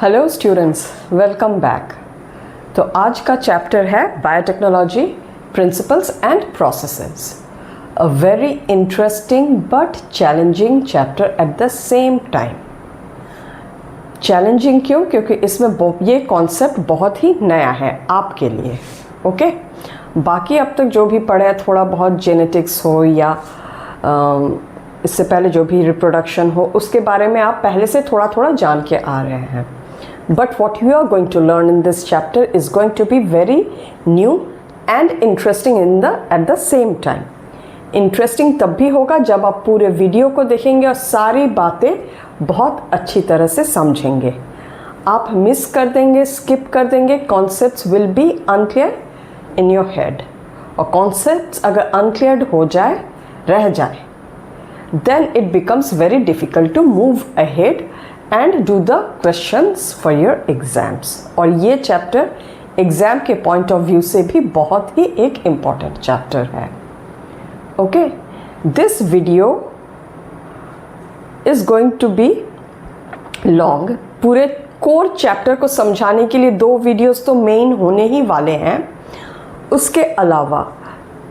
Hello students, welcome back. तो आज का चैप्टर है biotechnology principles and processes. A very interesting but challenging chapter eight the same time. Challenging क्यों? क्योंकि इसमें ये कॉन्सेप्ट बहुत ही नया है आपके लिए। ओके, बाकी अब तक जो भी पढ़े है, थोड़ा बहुत जेनेटिक्स हो या इससे पहले जो भी रिप्रोडक्शन हो, उसके बारे में आप पहले से थोड़ा थोड़ा जान के आ रहे हैं। But what you are going to learn in this chapter is going to be very new and interesting at the same time. Interesting तब भी होगा जब आप पूरे वीडियो को देखेंगे और सारी बातें बहुत अच्छी तरह से समझेंगे। आप मिस कर देंगे, स्किप कर देंगे, concepts will be unclear in your head. और concepts अगर uncleared हो जाए, रह जाए, then it becomes very difficult to move ahead and do the questions for your exams. और ये चैप्टर एग्ज़ाम के पॉइंट ऑफ व्यू से भी बहुत ही एक इम्पॉर्टेंट चैप्टर है। Okay, this video is going to be long. पूरे कोर चैप्टर को समझाने के लिए 2 वीडियोस तो मेन होने ही वाले हैं। उसके अलावा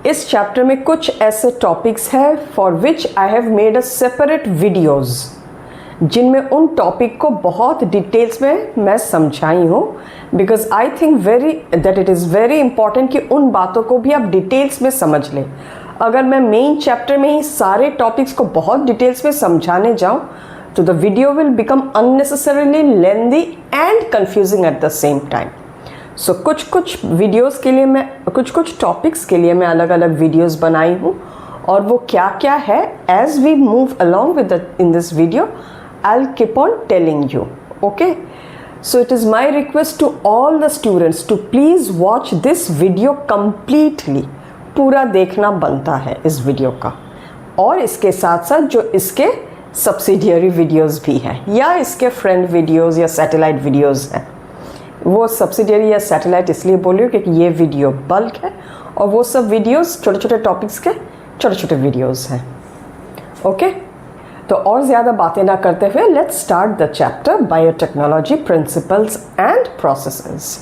इस चैप्टर में कुछ ऐसे टॉपिक्स हैं for which I have made a separate videos, जिनमें उन टॉपिक को बहुत डिटेल्स में मैं समझाई हूँ, because I think that it is very important कि उन बातों को भी आप डिटेल्स में समझ लें। अगर मैं मेन चैप्टर में ही सारे टॉपिक्स को बहुत डिटेल्स में समझाने जाऊँ तो the video will become unnecessarily lengthy and confusing at the same time. So कुछ वीडियोज़ के लिए मैं कुछ टॉपिक्स के लिए मैं अलग अलग वीडियोज़ बनाई हूँ, और वो क्या क्या है, as we move along within this video I'll keep on telling you. Okay, so it is my request to all the students to please watch this video completely. पूरा देखना बनता है इस वीडियो का, और इसके साथ साथ जो इसके सब्सिडियरी वीडियोस भी हैं या इसके फ्रेंड वीडियोस या सैटेलाइट वीडियोस हैं। वो सब्सिडियरी या सैटेलाइट इसलिए बोल रही हूँ क्योंकि ये वीडियो बल्क है और वो सब वीडियोस छोटे छोटे टॉपिक्स के छोटे छोटे वीडियोस हैं। ओके, तो और ज़्यादा बातें ना करते हुए let's start the chapter biotechnology principles and processes.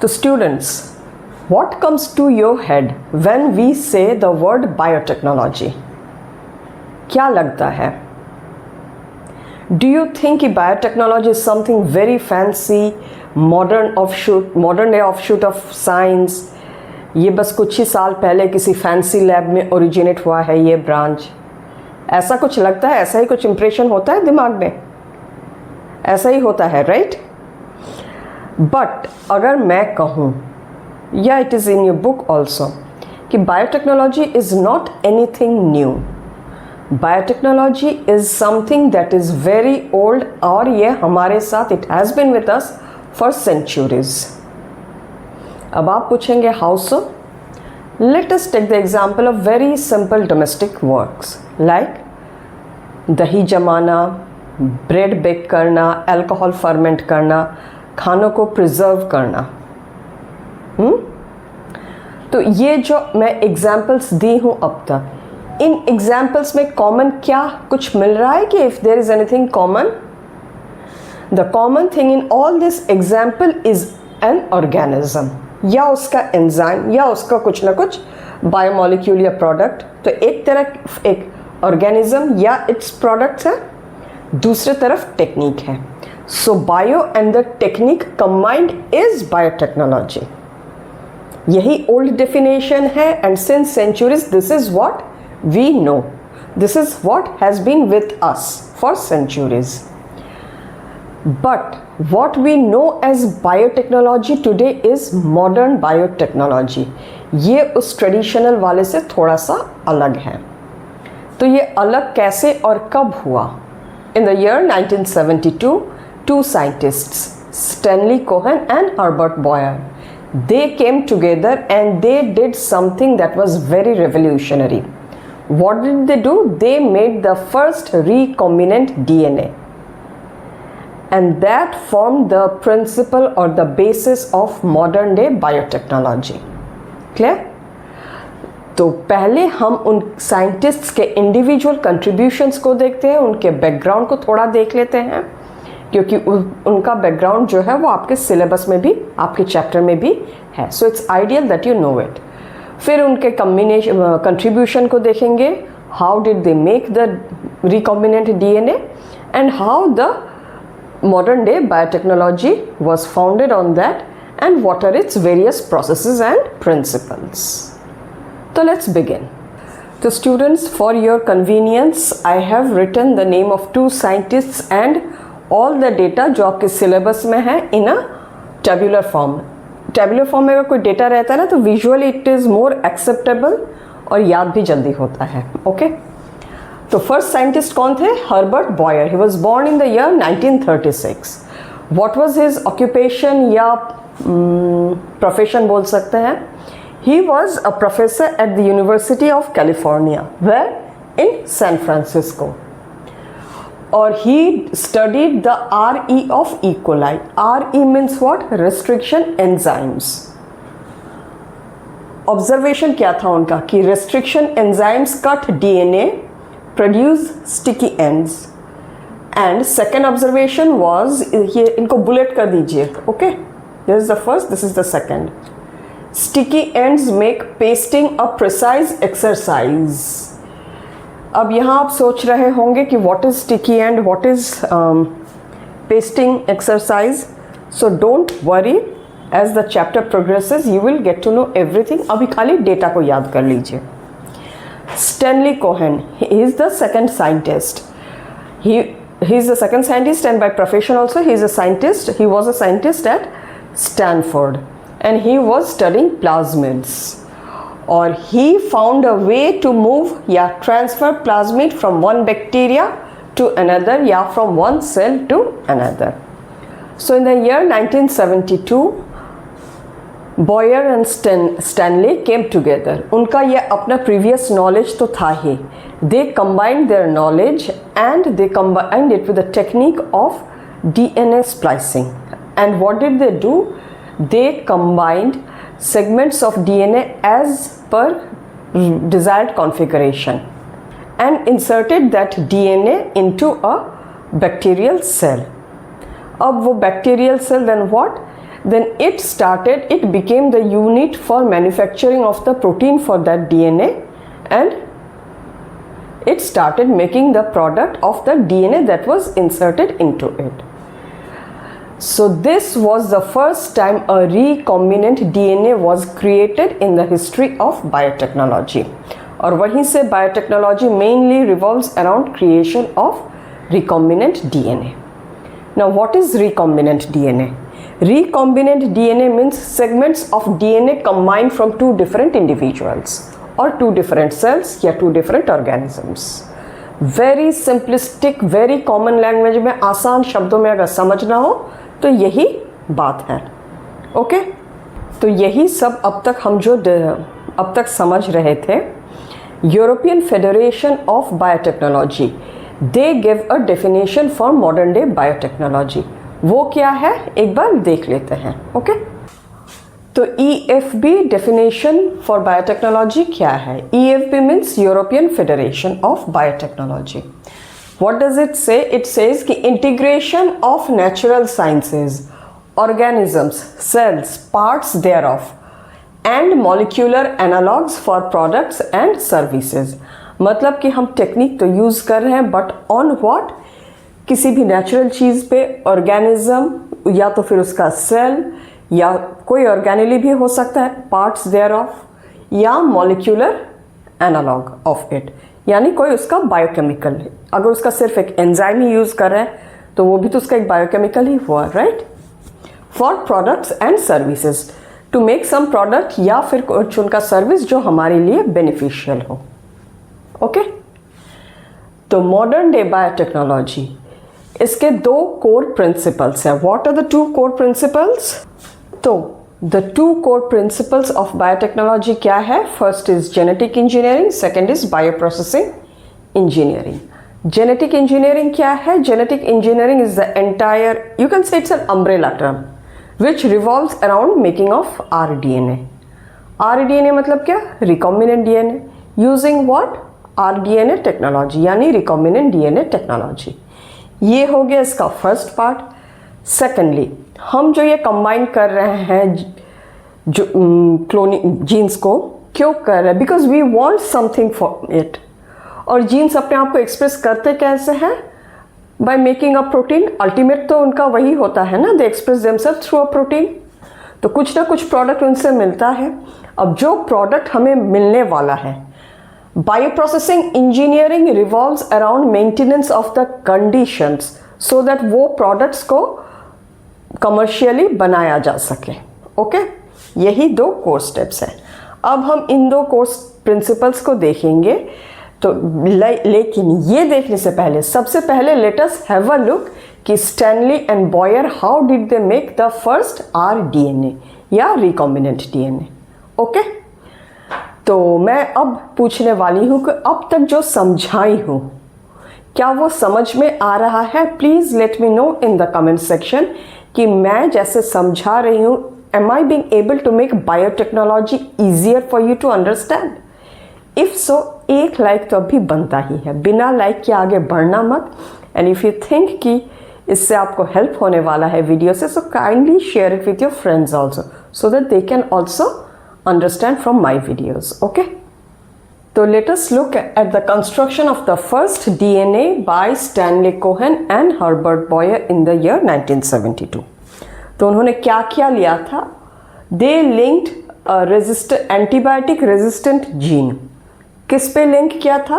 तो students, what comes to your head when we say the word biotechnology? क्या लगता है? डू यू थिंक कि biotechnology is something very fancy, modern day offshoot of science? ये बस कुछ ही साल पहले किसी फैंसी लैब में ओरिजिनेट हुआ है ये ब्रांच, ऐसा कुछ लगता है? ऐसा ही कुछ इंप्रेशन होता है दिमाग में? ऐसा ही होता है, राइट? बट अगर मैं कहूँ, या it is in your book also, कि biotechnology is not anything new. Biotechnology is something that is very old, और ये हमारे साथ it has been with us for centuries. अब आप पूछेंगे how so? Let us take the example of very simple domestic works like दही जमाना, bread bake करना, अल्कोहल फर्मेंट करना, खानों को प्रिजर्व करना। तो ये जो मैं एग्जाम्पल्स दी हूँ अब तक, इन एग्जाम्पल्स में कॉमन क्या कुछ मिल रहा है कि if there is anything common? The common thing in all this example is an organism, या उसका एंजाइम, या उसका कुछ ना कुछ बायोमोलिक्यूल या प्रोडक्ट। तो एक तरफ एक ऑर्गेनिज्म या इट्स प्रोडक्ट्स है, दूसरे तरफ टेक्निक है। So bio and the technique combined is biotechnology. यही ओल्ड डेफिनेशन है, and since centuries this is what we know, this is what has been with us for centuries. But what we know as biotechnology today is modern biotechnology. ये उस traditional वाले से थोड़ा सा अलग है। तो ये अलग कैसे और कब हुआ? In the year 1972, 2 scientists, Stanley Cohen and Herbert Boyer, they came together and they did something that was very revolutionary. What did they do? They made the first recombinant DNA. And that formed the principle or the basis of modern day biotechnology. Clear? तो पहले हम उन scientists के individual contributions को देखते हैं, उनके background को थोड़ा देख लेते हैं, क्योंकि उनका बैकग्राउंड जो है वो आपके सिलेबस में भी, आपके चैप्टर में भी है. So it's ideal that you know it. फिर उनके कंट्रीब्यूशन को देखेंगे. How did they make the recombinant DNA and how the modern day biotechnology was founded on that, and what are its various processes and principles. So let's begin. So students, for your convenience, I have written the name of 2 scientists and all the data जो आपके syllabus में है in a tabular form. Tabular form में अगर कोई data रहता है ना तो visually it is more acceptable और याद भी जल्दी होता है. Okay? तो फर्स्ट साइंटिस्ट कौन थे? Herbert Boyer. He was born in the year 1936. What was his occupation या प्रोफेशन बोल सकते हैं? He was a professor at the university of California, where in San Francisco. और he studied the RE of E coli. RE means what? Restriction enzymes. Observation क्या था उनका कि restriction enzymes cut DNA, produce sticky ends. And second observation was, ये इनको bullet कर दीजिए. Okay, this is the first, this is the second. Sticky ends make pasting a precise exercise. अब यहाँ आप सोच रहे होंगे कि what is sticky end, what is pasting exercise. So don't worry, as the chapter progresses you will get to know everything. अभी खाली data को याद कर लीजिए. Stanley Cohen, he is the second scientist. He is the second scientist, and by profession also he is a scientist. He was a scientist at Stanford and he was studying plasmids. Or he found a way to move, transfer plasmid from one bacteria to another, from one cell to another. So in the year 1972 Boyer and Stanley came together. उनका ये अपना previous knowledge तो था ही. They combined their knowledge and they combined it with the technique of DNA splicing. And what did they do? They combined segments of DNA as per desired configuration and inserted that DNA into a bacterial cell. अब वो bacterial cell then what? Then it became the unit for manufacturing of the protein for that DNA, and it started making the product of the DNA that was inserted into it. So this was the first time a recombinant DNA was created in the history of biotechnology. और वहीं से biotechnology mainly revolves around creation of recombinant DNA. Now what is recombinant DNA? Recombinant DNA means segments of DNA combined from 2 different individuals or 2 different cells या 2 different organisms. Very simplistic, very common language में, आसान शब्दों में अगर समझना हो तो यही बात है. ओके, तो यही सब अब तक हम जो अब तक समझ रहे थे. European Federation of biotechnology, they give a definition for modern day biotechnology. वो क्या है एक बार देख लेते हैं. ओके, तो EFB डेफिनेशन फॉर बायोटेक्नोलॉजी क्या है? EFB means European Federation of Biotechnology. What does it say? It says कि integration of natural sciences, organisms, cells, parts thereof and molecular analogues for products and services. मतलब कि हम technique तो use कर रहे हैं बट ऑन व्हाट? किसी भी नेचुरल चीज़ पे ऑर्गेनिज्म या तो फिर उसका सेल या कोई ऑर्गेनिली भी हो सकता है, पार्ट्स देयर ऑफ, या मॉलिक्यूलर एनालॉग ऑफ इट, यानी कोई उसका बायोकेमिकल. अगर उसका सिर्फ एक एंजाइम ही यूज़ कर रहे हैं तो वो भी तो उसका एक बायोकेमिकल ही हुआ, right? For products and services, to make some product या फिर कुछ उनका सर्विस जो हमारे लिए बेनिफिशियल हो. ओके, तो मॉडर्न डे बायोटेक्नोलॉजी, इसके 2 कोर प्रिंसिपल्स हैं. What are the 2 core principles? तो the 2 core principles of biotechnology क्या है? First is genetic engineering, second is bioprocessing engineering. Genetic engineering क्या है? Genetic engineering is the entire, you can say it's an umbrella term which revolves around making of RDNA. RDNA मतलब क्या? Recombinant DNA. Using what? RDNA technology, यानी recombinant DNA technology. ये हो गया इसका first part. Secondly, हम जो ये कंबाइन कर रहे हैं जो क्लोनिंग जीन्स को क्यों कर रहे हैं? Because we want something for it. और जीन्स अपने आप को एक्सप्रेस करते कैसे हैं? By making a protein. Ultimate तो उनका वही होता है ना, they express themselves through a protein. तो कुछ ना कुछ प्रोडक्ट उनसे मिलता है। अब जो प्रोडक्ट हमें मिलने वाला है, bioprocessing engineering revolves around maintenance of the conditions so that वो प्रोडक्ट्स को कमर्शियली बनाया जा सके। ओके, यही 2 कोर स्टेप्स हैं। अब हम इन 2 कोर्स प्रिंसिपल्स को देखेंगे। तो लेकिन ये देखने से पहले सबसे पहले let us have a look कि Stanley and Boyer how did they make the first rDNA या रिकॉम्बिनेंट डीएनए। ओके, तो मैं अब पूछने वाली हूँ कि अब तक जो समझाई हूँ क्या वो समझ में आ रहा है? Please let me know in the comment section कि मैं जैसे समझा रही हूँ, am I being able to make biotechnology easier for you to understand? If so, एक लाइक तो अभी बनता ही है, बिना लाइक के आगे बढ़ना मत। एंड इफ़ यू थिंक कि इससे आपको हेल्प होने वाला है वीडियो से, so kindly share it with your friends also so that they can also understand from my videos. Okay, तो let us look at the construction of the first DNA by Stanley Cohen and Herbert Boyer in the year 1972। तो उन्होंने क्या क्या लिया था? They linked antibiotic resistant gene. किस पे link किया था?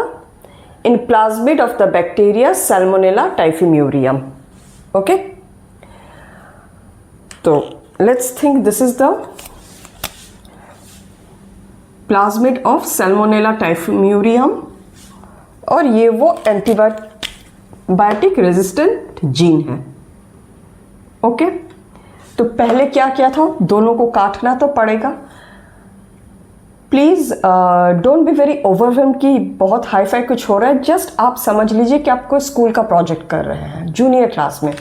In plasmid of the bacteria Salmonella typhimurium. Okay, तो let's think this is the plasmid of Salmonella typhimurium और ये वो एंटीबायोटिक रेजिस्टेंट जीन है। ओके, तो पहले क्या किया था? दोनों को काटना तो पड़ेगा। Please don't be very overwhelm कि बहुत हाई फाई कुछ हो रहा है। जस्ट आप समझ लीजिए कि आप कोई स्कूल का प्रोजेक्ट कर रहे हैं जूनियर क्लास में।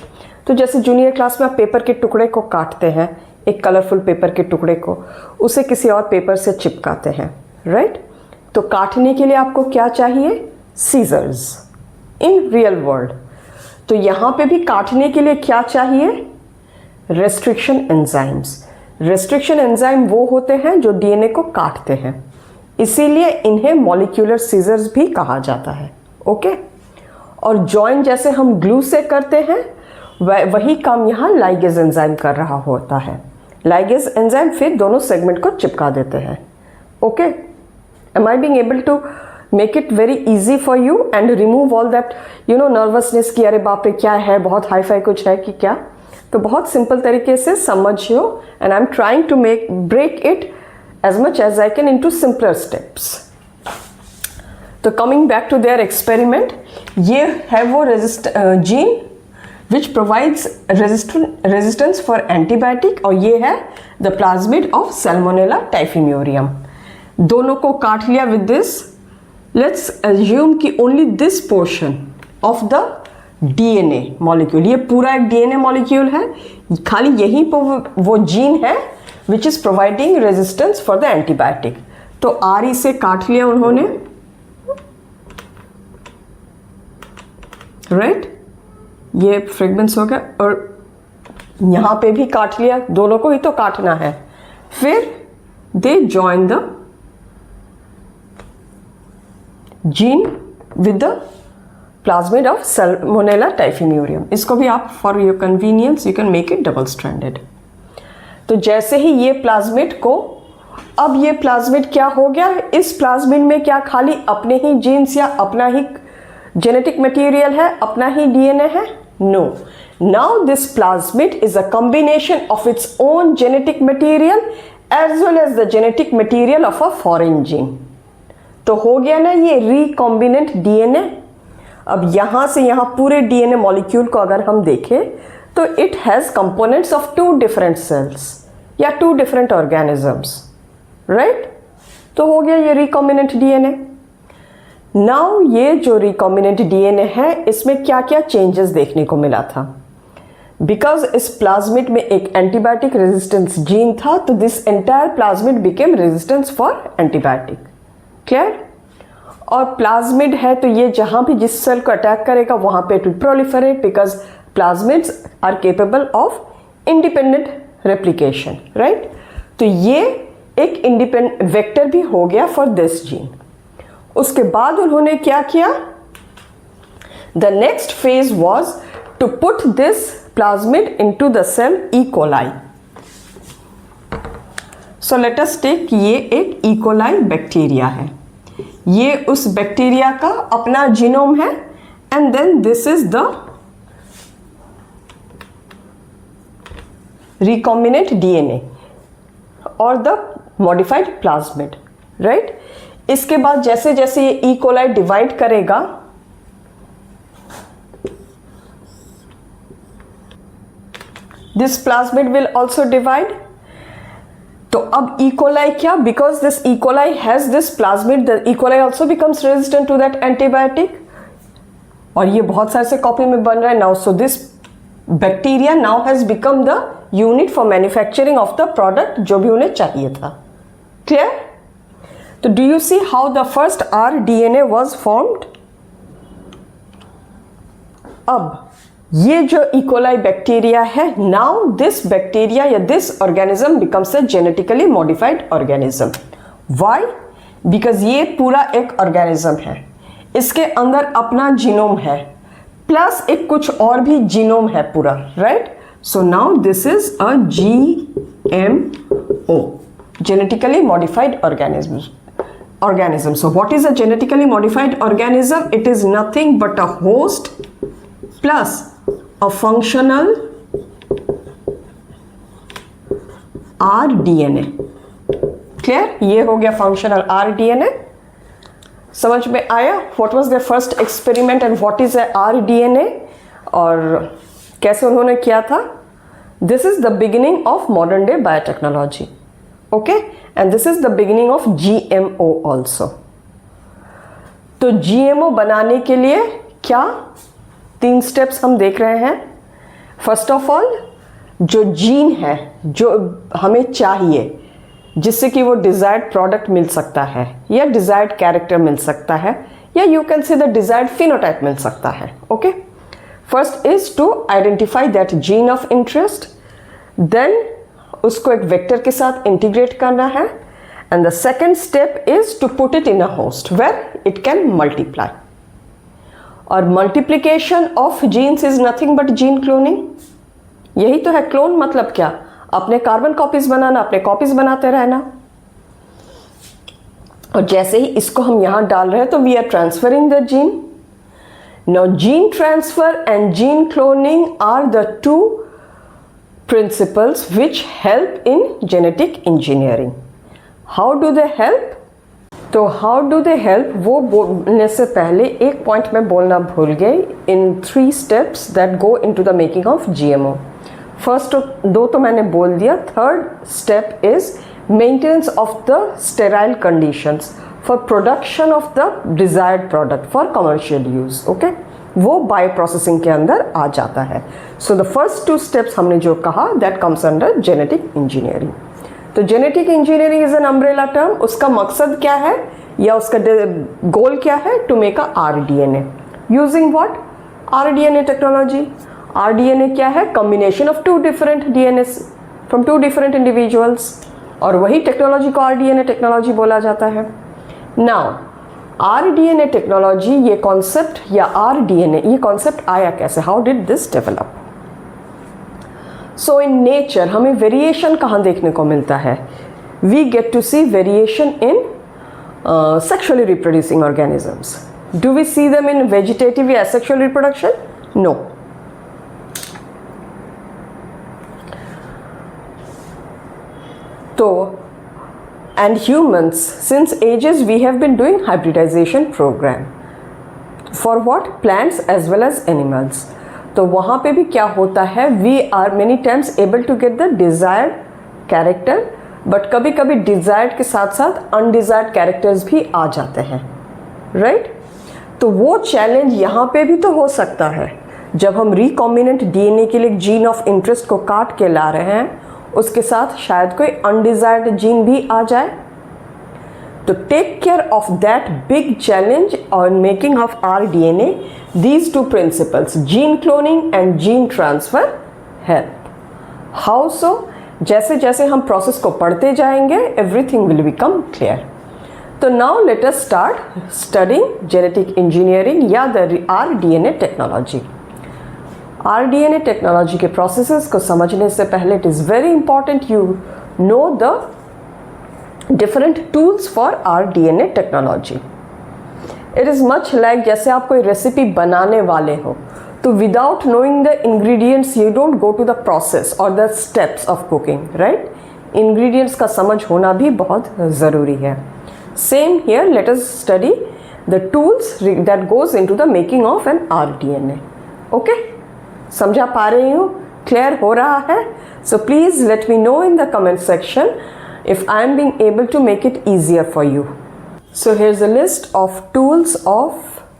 तो जैसे जूनियर क्लास में आप पेपर के टुकड़े को काटते हैं, एक कलरफुल पेपर के टुकड़े को, उसे किसी और पेपर से चिपकाते हैं, राइट? तो काटने के लिए आपको क्या चाहिए? Scissors in real world. तो यहाँ पे भी काटने के लिए क्या चाहिए? Restriction enzymes. रेस्ट्रिक्शन एंजाइम वो होते हैं जो डीएनए को काटते हैं, इसीलिए इन्हें मॉलिक्यूलर सीजर्स भी कहा जाता है। ओके, और जॉइन जैसे हम ग्लू से करते हैं वही काम यहाँ लाइगेज एंजाइम कर रहा होता है। लाइगेज एंजाइम फिर दोनों सेगमेंट को चिपका देते हैं। Okay, am I being able to make it very easy for you and remove all that nervousness की अरे बाप रे क्या है, बहुत हाई फाई कुछ है कि क्या? तो बहुत सिंपल तरीके से समझियो and I am trying to break it as much as I can into simpler steps. तो coming back to their experiment, ये है वो gene which provides resistance for antibiotic और ये है the plasmid of Salmonella typhimurium. दोनों को काट लिया विद दिस। लेट्स अज्यूम कि only this portion of the DNA molecule, ये पूरा एक डीएनए मॉलिक्यूल है, खाली यहीं पर वो जीन है which is providing resistance for the antibiotic. तो आर से काट लिया उन्होंने, राइट? ये फ्रेगमेंट्स हो गया और यहां पे भी काट लिया, दोनों को ही तो काटना है। फिर they join the gene with the plasmid of Salmonella typhimurium. इसको भी आप for your convenience you can make it double stranded. तो जैसे ही ये प्लाज्मिड को, अब ये प्लाज्मिड क्या हो गया? इस प्लाज्मिड में क्या खाली अपने ही जीन्स या अपना ही जेनेटिक मटेरियल है, अपना ही डीएनए है? No, now this plasmid is a combination of its own genetic material as well as the genetic material of a foreign gene. तो हो गया ना ये रिकॉम्बिनेंट डीएनए। अब यहां से यहां पूरे डीएनए मॉलिक्यूल को अगर हम देखें तो it has components of 2 different cells या 2 डिफरेंट ऑर्गेनिजम्स, राइट? तो हो गया ये रिकॉम्बिनेंट डीएनए। नाउ ये जो रिकॉम्बिनेंट डीएनए है इसमें क्या क्या चेंजेस देखने को मिला था? बिकॉज इस प्लाज्मिड में एक एंटीबायोटिक रेजिस्टेंस जीन था, तो this entire plasmid became resistance for antibiotic. Clear? और प्लाज्मिड है तो ये जहाँ भी जिस सेल को अटैक करेगा वहाँ पे it will proliferate, because plasmids are capable of independent replication, right. तो ये एक इंडिपेंडेंट वेक्टर भी हो गया फॉर दिस जीन। उसके बाद उन्होंने क्या किया, the next phase was to put this plasmid into the cell E coli. So let us take, ये एक ई कोलाई बैक्टीरिया है, ये उस बैक्टीरिया का अपना जीनोम है, and then this is the recombinant DNA और द मॉडिफाइड प्लाज्मिड, राइट। इसके बाद जैसे जैसे ये ई कोलाई डिवाइड करेगा, this plasmid will also divide. तो अब ई कोलाई क्या, because this E coli has this plasmid, the E coli also becomes resistant to that antibiotic, और ये बहुत सारे से कॉपी में बन रहा है now. So this bacteria now has become the unit for manufacturing of the product जो भी उन्हें चाहिए था। क्लियर? तो do you see how the first rDNA was formed? अब ये जो इकोलाई बैक्टीरिया है, नाउ दिस बैक्टीरिया या this organism becomes a genetically modified organism. Why? Because ये पूरा एक ऑर्गेनिज्म है, इसके अंदर अपना जीनोम है, प्लस एक कुछ और भी जीनोम है पूरा, right. So now this is a GMO, genetically modified organism. So what is a genetically modified organism? It is nothing but a host plus a functional rDNA. Clear? ये हो गया functional rDNA। समझ में आया what was their first experiment and what is a rDNA और कैसे उन्होंने किया था? This is the beginning of modern day biotechnology, okay, and this is the beginning of GMO also. तो GMO बनाने के लिए क्या 3 स्टेप्स हम देख रहे हैं। फर्स्ट ऑफ ऑल, जो जीन है जो हमें चाहिए जिससे कि वो डिजायर्ड प्रोडक्ट मिल सकता है या डिजायर्ड कैरेक्टर मिल सकता है या you can say the desired phenotype मिल सकता है, okay. First is to identify that gene of interest, then उसको एक वेक्टर के साथ इंटीग्रेट करना है, and the second step is to put it in a host where it can multiply. और multiplication of genes is nothing but gene cloning. यही तो है क्लोन, मतलब क्या, अपने कार्बन कॉपीज बनाना, अपने कॉपीज बनाते रहना। और जैसे ही इसको हम यहां डाल रहे हैं तो we are transferring the gene. Now gene transfer and gene cloning are the two principles which help in genetic engineering. How do they help? तो how do they help वो बोलने से पहले एक पॉइंट मैं बोलना भूल गई। in 3 steps that go into the making of GMO. First 2 तो मैंने बोल दिया। Third step is maintenance of the sterile conditions for production of the desired product for commercial use, okay. वो बायो प्रोसेसिंग के अंदर आ जाता है। सो द फर्स्ट 2 स्टेप्स हमने जो कहा that comes under genetic engineering. तो genetic engineering is an umbrella term. उसका मकसद क्या है या उसका गोल क्या है? To make a rDNA using what? rDNA technology. rDNA क्या है? Combination of 2 different DNAs from 2 different individuals, और वही टेक्नोलॉजी को rDNA टेक्नोलॉजी बोला जाता है। नाउ rDNA टेक्नोलॉजी, ये कॉन्सेप्ट या rDNA, ये कॉन्सेप्ट आया कैसे? How did this develop? So in nature हमें वेरिएशन कहाँ देखने को मिलता है? We get to see variation in sexually reproducing organisms. Do we see them in vegetative या सेक्सुअल रिप्रोडक्शन? नो। तो and humans, since ages we have been doing hybridization program for what? Plants as well as animals. तो वहाँ पे भी क्या होता है? We are many times able to get the desired character, but कभी कभी desired के साथ साथ undesired characters भी आ जाते हैं, right? तो वो चैलेंज यहाँ पे भी तो हो सकता है। जब हम रिकॉम्बिनेंट DNA के लिए जीन ऑफ इंटरेस्ट को काट के ला रहे हैं, उसके साथ शायद कोई अनडिजायर्ड जीन भी आ जाए। To take care of that big challenge on making of our DNA, these two principles, gene cloning and gene transfer, help. How so? जैसे जैसे हम प्रोसेस को पढ़ते जाएंगे, everything will become clear. तो now let us start studying genetic engineering या our DNA technology. our DNA technology के processes को समझने से पहले it is very important you know the different tools for our DNA technology. It is much like जैसे आप कोई recipe बनाने वाले हो, तो without knowing the ingredients you don't go to the process or the steps of cooking, right? Ingredients का समझ होना भी बहुत ज़रूरी है. Same here, let us study the tools that goes into the making of an rDNA. Okay? समझा पा रही हूँ? Clear हो रहा है? So please let me know in the comment section if I am being able to make it easier for you. So here's a list of tools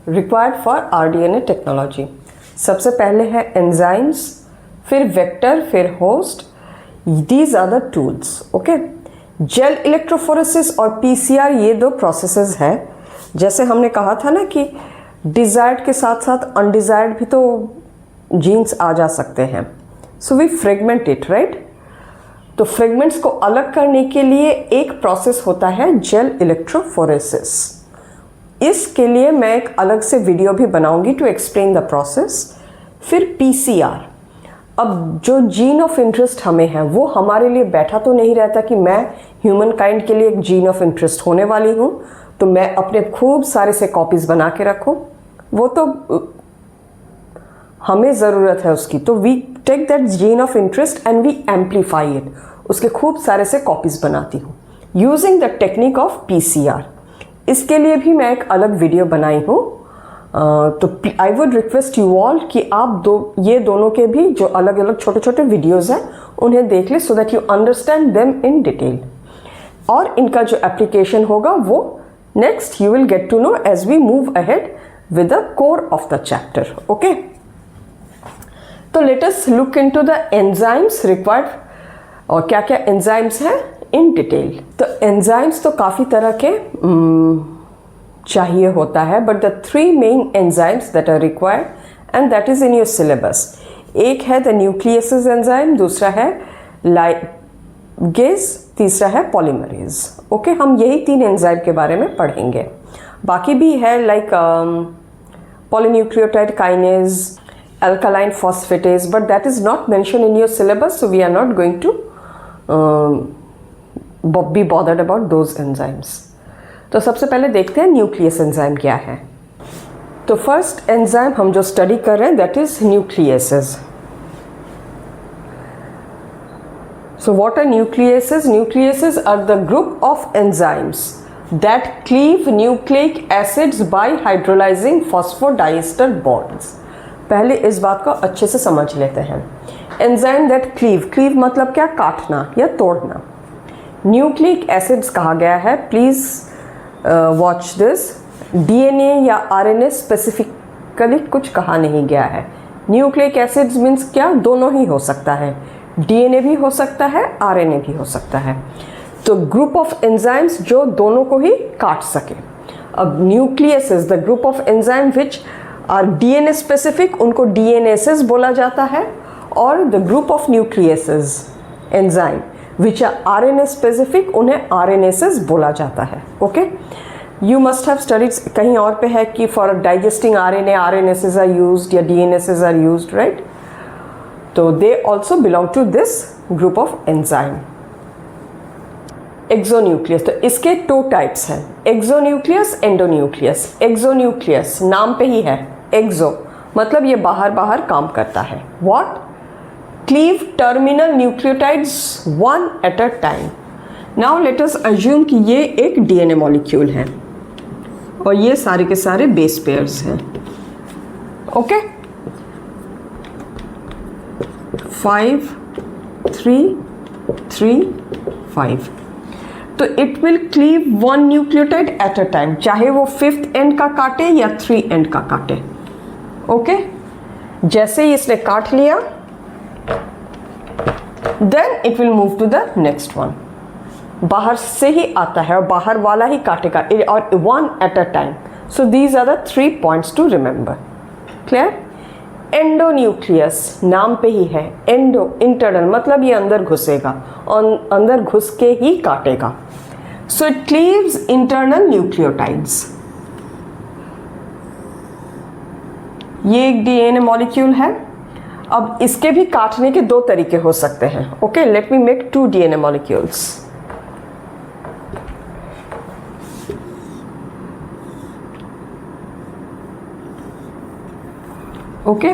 required for rDNA technology. सबसे पहले है enzymes, फिर vector, फिर host. These are the tools. Okay? Gel electrophoresis और PCR ये दो processes है. जैसे हमने कहा था ना कि desired के साथ साथ undesired भी तो genes आ जा सकते हैं. So we fragment it, right? तो फ्रेगमेंट्स को अलग करने के लिए एक प्रोसेस होता है जेल इलेक्ट्रोफोरेसिस. इसके लिए मैं एक अलग से वीडियो भी बनाऊंगी टू एक्सप्लेन द प्रोसेस. फिर पीसीआर. अब जो जीन ऑफ इंटरेस्ट हमें है वो हमारे लिए बैठा तो नहीं रहता कि मैं ह्यूमन काइंड के लिए एक जीन ऑफ इंटरेस्ट होने वाली हूँ तो मैं अपने खूब सारे से कॉपीज़ बना के रखूँ. वो तो हमें ज़रूरत है उसकी, तो we take that gene of interest and we amplify it. उसके खूब सारे से कॉपीज़ बनाती हूँ using the technique of PCR. इसके लिए भी मैं एक अलग वीडियो बनाई हूँ. तो I would request you all कि आप ये दोनों के भी जो अलग अलग छोटे छोटे वीडियोज़ हैं उन्हें देख लें so that you understand them in detail. और इनका जो एप्लीकेशन होगा वो next you will get to know as we move ahead with the core of the chapter. Okay, तो let us look into the enzymes required और क्या क्या enzymes हैं इन डिटेल. तो एंजाइम्स तो काफ़ी तरह के चाहिए होता है, but the 3 main enzymes that are required and that is in your syllabus. एक है द न्यूक्लियसेस एंजाइम, दूसरा है लाइगेज, तीसरा है पॉलीमरेज. ओके, हम यही 3 एंजाइम के बारे में पढ़ेंगे. बाकी भी है like polynucleotide kinase, alkaline phosphatase, but that is not mentioned in your syllabus, so we are not going to be bothered about those enzymes. तो सबसे पहले देखते हैं न्यूक्लियस एंजाइम क्या है. तो फर्स्ट एंजाइम हम जो स्टडी कर रहे हैं that is nucleases. So what are nucleases? Nucleases are the group of enzymes that cleave nucleic acids by hydrolyzing phosphodiester bonds. पहले इस बात को अच्छे से समझ लेते हैं. एंजाइम दैट क्लीव मतलब क्या? काटना या तोड़ना. न्यूक्लिक एसिड्स कहा गया है. Please watch this. डीएनए या आरएनए स्पेसिफिकली कुछ कहा नहीं गया है. न्यूक्लिक एसिड्स मीन्स क्या? दोनों ही हो सकता है. डीएनए भी हो सकता है, आरएनए भी हो सकता है. तो ग्रुप ऑफ एंजाइम्स जो दोनों को ही काट सके. अब nuclease is the group of enzyme which are DNA specific, उनको डीएनएसेस बोला जाता है. और the group of nucleases enzyme which are RNA specific, उन्हें आरएनएसेस बोला जाता है. Okay, you must have studied. कहीं और पे है कि for digesting RNA RNases are used या डीएनएसेस आर यूज्ड, राइट? तो they also belong to this group of enzyme. Exonuclease, तो इसके 2 टाइप्स हैं, एक्सोन्यूक्लियस, एंडोन्यूक्लियस. एक्सोन्यूक्लियस नाम पे ही है, एक्सो मतलब ये बाहर बाहर काम करता है. What? Cleave terminal nucleotides one at a time. Now let us assume कि ये एक डीएनए मॉलिक्यूल है और ये सारे के सारे बेस पेयर्स हैं. ओके, 5 3 3 5. तो it will cleave 1 nucleotide eight a time, चाहे वो 5th एंड का काटे या 3 एंड का काटे. ओके, जैसे ही इसने काट लिया then it will move to the next one. बाहर से ही आता है और बाहर वाला ही काटेगा, और one at a time. So these are the 3 points to remember. Clear? Endonuclease नाम पे ही है. एंडो इंटरनल मतलब ये अंदर घुसेगा और अंदर घुस के ही काटेगा. So it cleaves internal nucleotides. ये एक डीएनए मॉलिक्यूल है. अब इसके भी काटने के 2 तरीके हो सकते हैं. Okay, let me make 2 DNA molecules. Okay,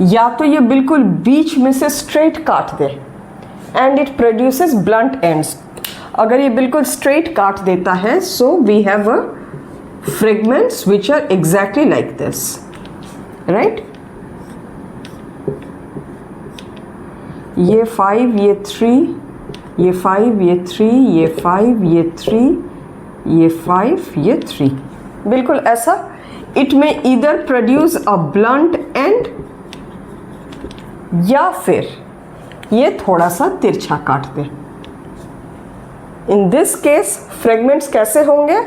या तो ये बिल्कुल बीच में से स्ट्रेट काट दे and it produces blunt ends. अगर ये बिल्कुल स्ट्रेट काट देता है, so we have a fragments which are exactly like this, right? ये 5, ये 3, ये 5, ये 3, ये 5, ये 3, ये 5, ये 3. बिल्कुल ऐसा. इट में either produce a blunt and या फिर ये थोड़ा सा तिरछा काट दे. इन दिस केस फ्रेगमेंट्स कैसे होंगे?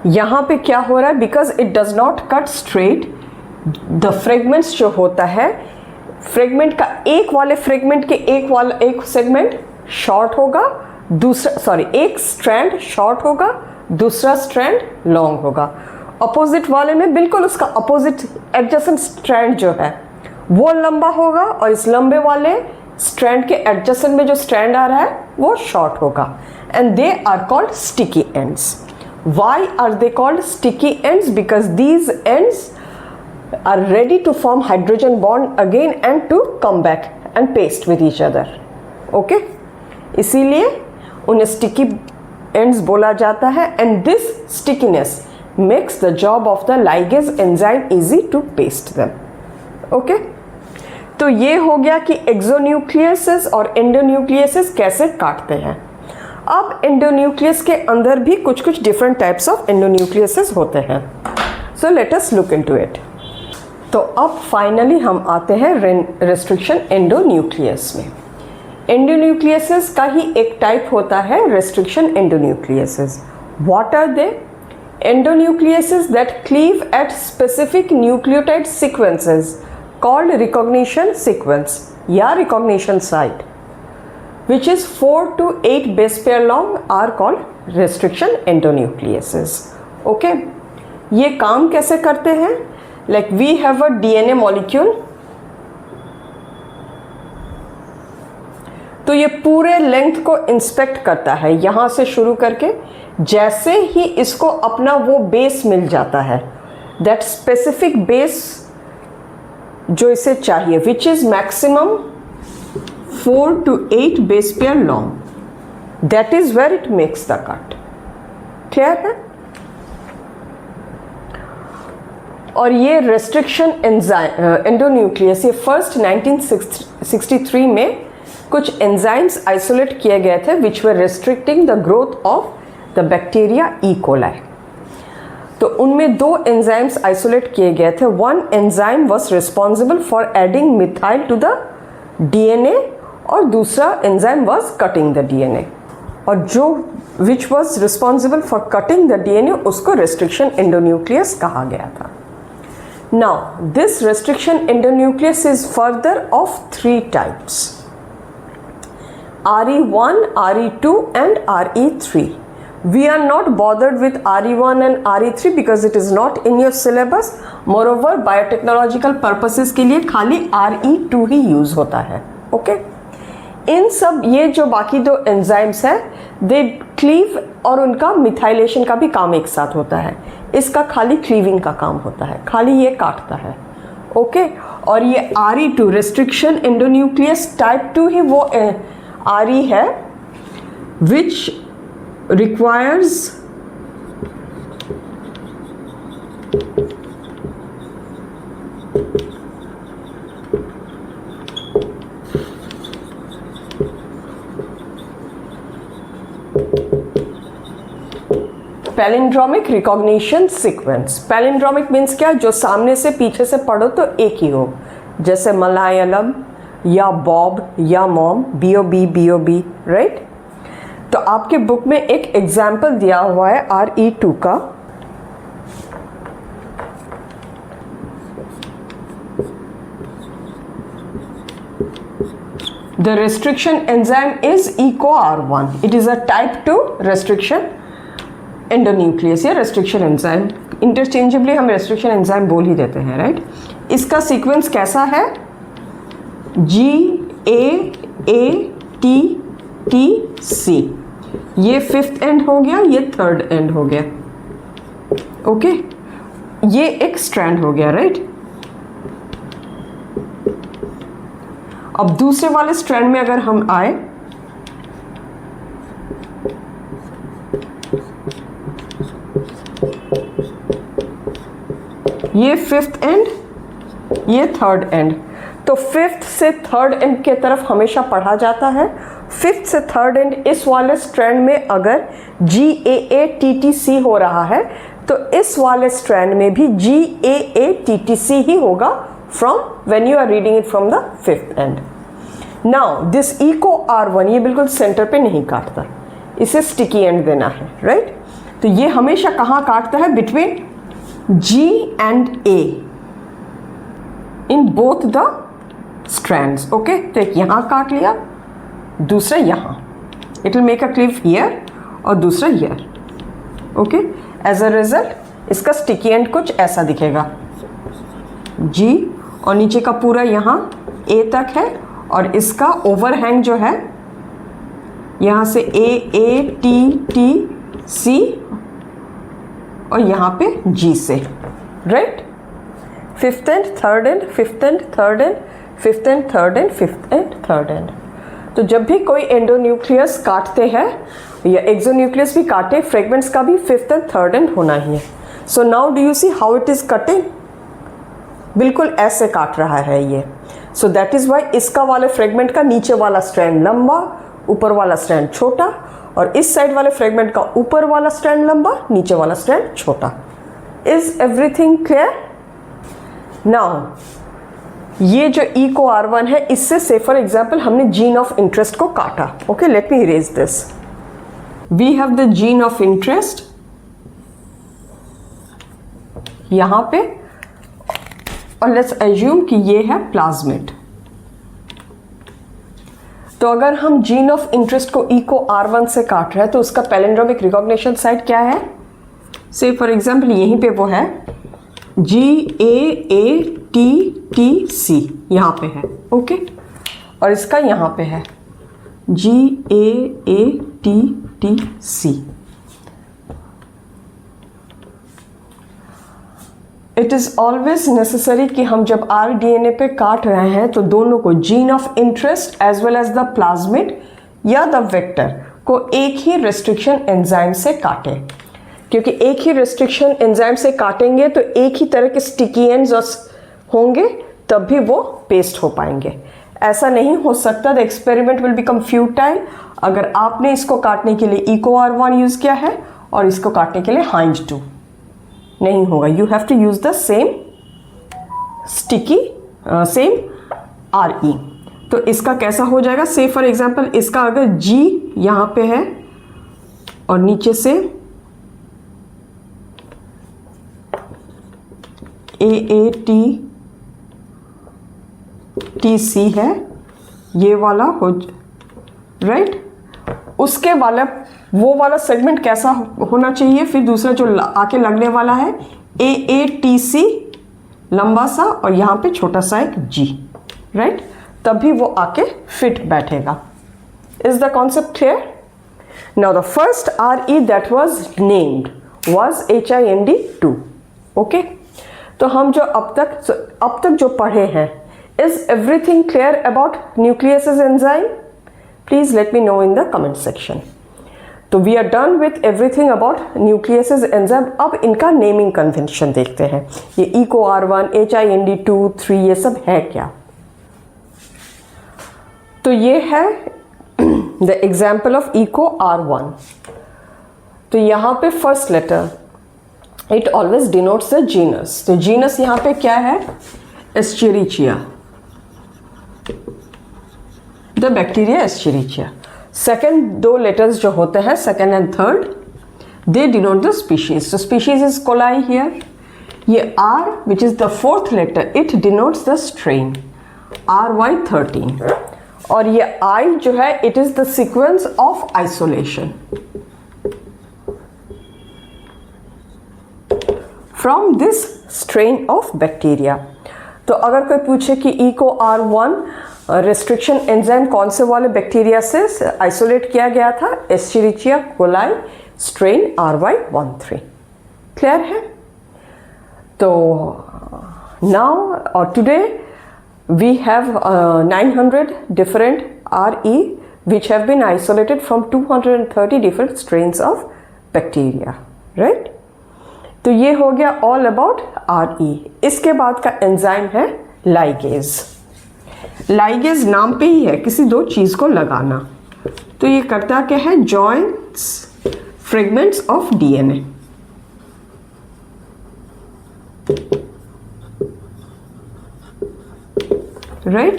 यहां पे क्या हो रहा है? Because it does not cut straight, the fragments जो होता है, फ्रेगमेंट का एक वाले फ्रेगमेंट के एक सेगमेंट शॉर्ट होगा, दूसरा एक स्ट्रैंड शॉर्ट होगा, दूसरा स्ट्रैंड लॉन्ग होगा. अपोजिट वाले में बिल्कुल उसका अपोजिट एडजेसेंट स्ट्रैंड जो है वो लंबा होगा और इस लंबे वाले स्ट्रैंड के एडजेसेंट में जो स्ट्रैंड आ रहा है वो शॉर्ट होगा. And they are called sticky ends. Why are they called sticky ends? Because these ends are ready to form hydrogen bond again and to come back and paste with each other. Okay? इसीलिए उन्हें sticky ends बोला जाता है. And this stickiness makes the job of the ligase enzyme easy to paste them. Okay? तो ये हो गया कि एक्सोन्यूक्लियसेस और एंडोन्यूक्लियसेस कैसे काटते हैं. अब एंडोन्यूक्लियस के अंदर भी कुछ कुछ डिफरेंट टाइप्स ऑफ एंडोन्यूक्लियसेस होते हैं. सो let us look into it. तो अब फाइनली हम आते हैं रेस्ट्रिक्शन एंडोन्यूक्लियस में. एंडोन्यूक्लियसेस का ही एक टाइप होता है restriction endonucleases. What are they? Endonucleases that cleave at specific nucleotide sequences called recognition sequence या recognition site, which is 4 to 8 base pair long, are called restriction endonucleases. Okay, ये काम कैसे करते हैं? Like we have a DNA molecule. तो ये पूरे length को इंस्पेक्ट करता है यहाँ से शुरू करके. जैसे ही इसको अपना वो बेस मिल जाता है, that specific base जो इसे चाहिए, which is maximum 4 to 8 base pair long, that is where it makes the cut. Clear है? और ये रेस्ट्रिक्शन एंडोन्यूक्लियस ये फर्स्ट 1963 में कुछ एंजाइम्स आइसोलेट किए गए थे which were restricting the growth of the bacteria E coli. तो उनमें 2 एंजाइम्स आइसोलेट किए गए थे. One enzyme was responsible for adding methyl to the DNA और दूसरा enzyme was cutting the DNA. और जो which was responsible for cutting the DNA उसको रेस्ट्रिक्शन एंडोन्यूक्लियस कहा गया था. Now this restriction endonuclease is further of 3 types: RE1, RE2 and RE3. We are not bothered with RE1 and RE3 because it is not in your syllabus. Moreover, biotechnological purposes के लिए खाली RE2 ही use होता है. Okay, इन सब ये जो बाकी 2 enzymes है दे क्लीव और उनका मिथाइलेशन का भी काम एक साथ होता है. इसका खाली क्लीविंग का काम होता है, खाली ये काटता है. ओके, और ये RE2 रेस्ट्रिक्शन एंडोन्यूक्लियस टाइप 2 ही वो RE है विच requires palindromic recognition sequence. Palindromic means क्या, जो सामने से पीछे से पढ़ो तो एक ही हो, जैसे मलयालम या बॉब या मॉम, BOB, राइट। तो आपके बुक में एक एग्जाम्पल दिया हुआ है RE2 का। The restriction enzyme is EcoR1. It is a type 2 restriction endonuclease या restriction enzyme. Interchangeably हम restriction enzyme बोल ही देते हैं, राइट। इसका सीक्वेंस कैसा है, GAATTC। ये 5th एंड हो गया, ये 3rd एंड हो गया, ओके। ये एक स्ट्रैंड हो गया, राइट। अब दूसरे वाले स्ट्रैंड में अगर हम आए, ये 5th एंड, ये 3rd एंड। तो 5th से 3rd एंड के तरफ हमेशा पढ़ा जाता है। 5th से 3rd एंड इस वाले स्ट्रैंड में अगर GAATTC हो रहा है तो इस वाले स्ट्रैंड में भी GAATTC ही होगा from when you are reading it from the 5th end. Now this EcoR1 ये बिल्कुल सेंटर पे नहीं काटता, इसे स्टिकी एंड देना है, राइट। तो ये हमेशा कहाँ काटता है, between G and A in both the strands, okay. तो एक यहाँ काट लिया, दूसरा यहाँ, it will make a cliff here और दूसरा here, okay. As a result इसका स्टिकी एंड कुछ ऐसा दिखेगा, G और नीचे का पूरा यहाँ A तक है, और इसका ओवरहैंग जो है यहाँ से AATTC और यहाँ पे G से, right. 5th and 3rd and, 5th and 3rd and, 5th and 3rd and, 5th and 3rd and. तो जब भी कोई एंडोन्यूक्लियस काटते हैं या एक्सोन्यूक्लियस भी काटे, फ्रेगमेंट्स का भी 5th एंड 3rd एंड होना ही है। So now do you see how it is cutting, बिल्कुल ऐसे काट रहा है ये। सो दैट इज वाई इसका वाले फ्रेगमेंट का नीचे वाला स्ट्रैंड लंबा, ऊपर वाला स्ट्रैंड छोटा, और इस साइड वाले फ्रेगमेंट का ऊपर वाला स्ट्रैंड लंबा, नीचे वाला स्ट्रैंड छोटा। Is everything clear? नाउ ये जो EcoR1 है, इससे से फॉर एग्जाम्पल हमने जीन ऑफ इंटरेस्ट को काटा, ओके। Let me erase this. We have the gene of interest यहां पे, और लेट्स एज्यूम कि ये है प्लाज्मिड। तो अगर हम जीन ऑफ इंटरेस्ट को EcoR1 से काट रहे हैं तो उसका पैलिंड्रोमिक रिकॉग्निशन साइट क्या है, से फॉर एग्जाम्पल यहीं पे वो है GAATTC, यहाँ पे है, ओके। और इसका यहाँ पे है GAATTC। It is always necessary कि हम जब RDNA पे काट रहे हैं तो दोनों को, gene of interest as well as the plasmid या द वेक्टर को, एक ही रेस्ट्रिक्शन एंजाइम से काटें, क्योंकि एक ही रेस्ट्रिक्शन एंजाइम से काटेंगे तो एक ही तरह के स्टिकी एंड्स होंगे, तब भी वो पेस्ट हो पाएंगे। ऐसा नहीं हो सकता, the experiment will become futile अगर आपने इसको काटने के लिए EcoR1 यूज़ किया है और इसको काटने के लिए Hinds2 नहीं होगा। You have to use the same sticky, same RE। तो इसका कैसा हो जाएगा, से फॉर एग्जाम्पल इसका अगर G यहाँ पे है और नीचे से AATTC है, ये वाला हो, राइट। उसके वाला वो वाला सेगमेंट कैसा होना चाहिए, फिर दूसरा जो आके लगने वाला है AATC लंबा सा और यहाँ पे छोटा सा एक G, राइट। तभी वो आके फिट बैठेगा। Is the concept clear? Now the first RE that was named was HIND2, okay. तो हम जो अब तक जो पढ़े हैं, is everything clear about nucleases enzyme? Please let me know in the comment section. तो we are done with everything about nucleases enzyme. अब इनका नेमिंग कन्वेंशन देखते हैं। ये EcoR1, HIND2, 3 ये सब है क्या? तो ये है द एग्जाम्पल ऑफ EcoR1। तो यहाँ पे first letter it always denotes the genus. तो जीनस यहाँ पे क्या है? Escherichia, the bacteria Escherichia. Second दो लेटर्स जो होते हैं second and third, they denote the species. तो स्पीशीज इज कोलाई हियर। ये R which is the fourth letter, it denotes the strain, RY13। और ये आई जो है it is the sequence of isolation from this strain of bacteria. तो अगर कोई पूछे कि EcoR1 रेस्ट्रिक्शन एंजाइम कौन से वाले बैक्टीरिया से आइसोलेट किया गया था? Escherichia coli strain RY13। Clear है? तो नाउ और today we have 900 different RE which have been isolated from 230 different strains of bacteria, right? तो ये हो गया all about RE। इसके बाद का एंजाइम है लाइगेज। लाइगेज नाम पे ही है, किसी दो चीज को लगाना। तो ये करता क्या है? Joints fragments of DNA। Right?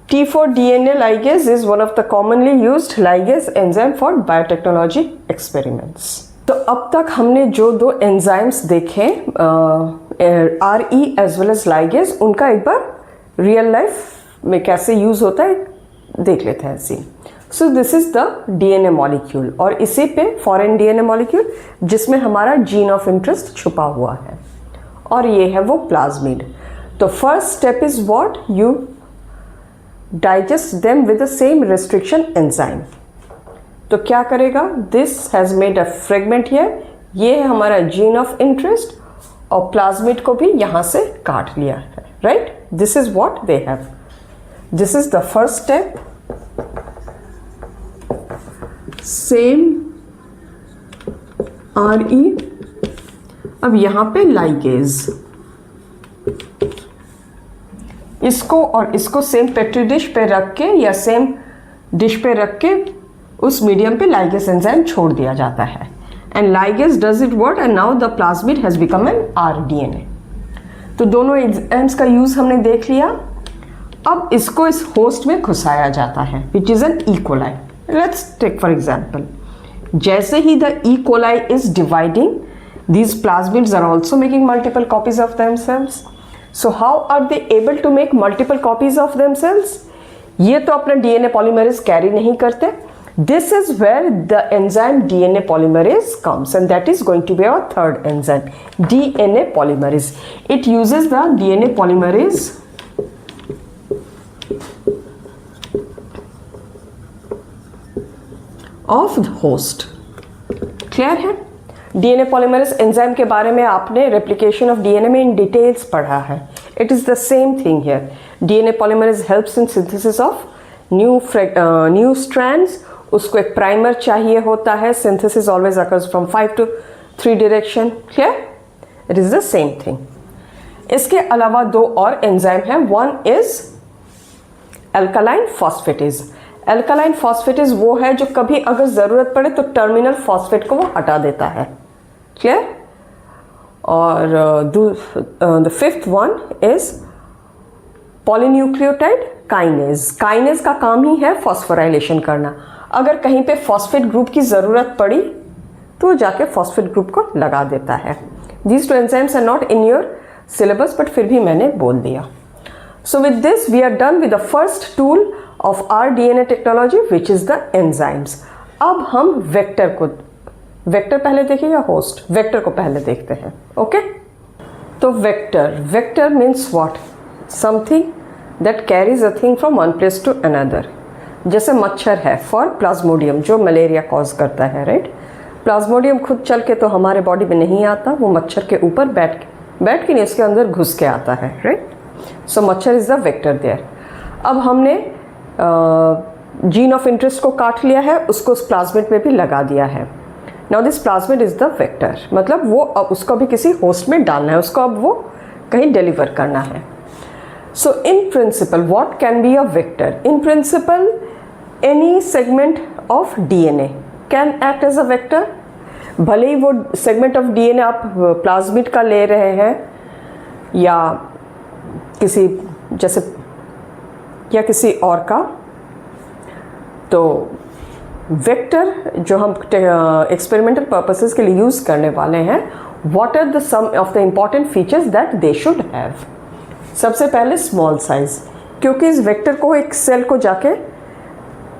T for DNA ligase is one of the commonly used ligase enzyme for biotechnology experiments. तो अब तक हमने जो दो एंजाइम्स देखे RE as well as ligase, उनका एक बार रियल लाइफ में कैसे यूज होता है देख लेते हैं scene. So this is the DNA molecule और इसी पे फॉरेन DNA मॉलिक्यूल जिसमें हमारा जीन ऑफ इंटरेस्ट छुपा हुआ है और ये है वो प्लाज्मिड। तो first step is what? You digest them with the same restriction enzyme. तो क्या करेगा? This has made a fragment here, ये है हमारा जीन ऑफ इंटरेस्ट और प्लाज्मिड को भी यहां से काट लिया है, right? This is what they have. This is the first step. Same RE। अब यहां पे लाइगेज, इसको और इसको सेम पेट्री डिश पे रख के या सेम डिश पे रख के उस मीडियम पे लाइगेज एंजाइम छोड़ दिया जाता है and ligase does it work and now the plasmid has become an RDNA। तो दोनों एंजाइम्स का यूज हमने देख लिया। अब इसको इस होस्ट में घुसाया जाता है which is an E. coli। Let's take for example, जैसे ही the E. coli is dividing, these plasmids are also making multiple copies of themselves. So how are they able to make multiple copies of themselves? ये तो अपना DNA polymerase carry नहीं करते। This is where the enzyme DNA polymerase comes and that is going to be our third enzyme, DNA polymerase. It uses the DNA polymerase of the host. Clear है? DNA polymerase enzyme के बारे में आपने replication of DNA में in details पढ़ा है। It is the same thing here. DNA polymerase helps in synthesis of new strands. उसको एक प्राइमर चाहिए होता है। Synthesis always occurs from 5 to 3 direction. Clear? It is the same thing. इसके अलावा दो और एंजाइम हैं। One is alkaline phosphatase. Alkaline phosphatase वो है जो कभी अगर ज़रूरत पड़े तो टर्मिनल फॉस्फेट को वो हटा देता है। क्लियर? और the fifth one is polynucleotide kinase. Kinase का काम ही है फॉस्फोराइलेशन करना। अगर कहीं पे फॉस्फेट ग्रुप की ज़रूरत पड़ी तो जाके फॉस्फेट ग्रुप को लगा देता है। These two enzymes are not in your syllabus but फिर भी मैंने बोल दिया। So with this we are done with the first tool of our DNA technology which is the enzymes। अब हम वेक्टर को, वेक्टर पहले देखें या होस्ट? वेक्टर को पहले देखते हैं। ओके? तो vector means what? Something that carries a thing from one place to another. जैसे मच्छर है फॉर प्लाज्मोडियम जो मलेरिया कॉज करता है, राइट? प्लाज्मोडियम खुद चल के तो हमारे बॉडी में नहीं आता, वो मच्छर के ऊपर बैठ के नहीं, उसके अंदर घुस के आता है, राइट? सो मच्छर इज द वेक्टर देयर। अब हमने जीन ऑफ इंटरेस्ट को काट लिया है, उसको उस प्लाज्मिड में भी लगा दिया है। Now this plasmid is the vector, मतलब वो अब उसको भी किसी होस्ट में डालना है, उसको अब वो कहीं डिलीवर करना है। So in principle what can be a vector? In principle any segment of DNA can act as a vector, भले ही वो सेगमेंट ऑफ डीएनए आप प्लाज्मिड का ले रहे हैं या किसी जैसे या किसी और का, तो वेक्टर जो हम एक्सपेरिमेंटल पर्पसेस के लिए यूज़ करने वाले हैं, what are the some of the important features that they should have. सबसे पहले स्मॉल साइज, क्योंकि इस वेक्टर को एक सेल को जाके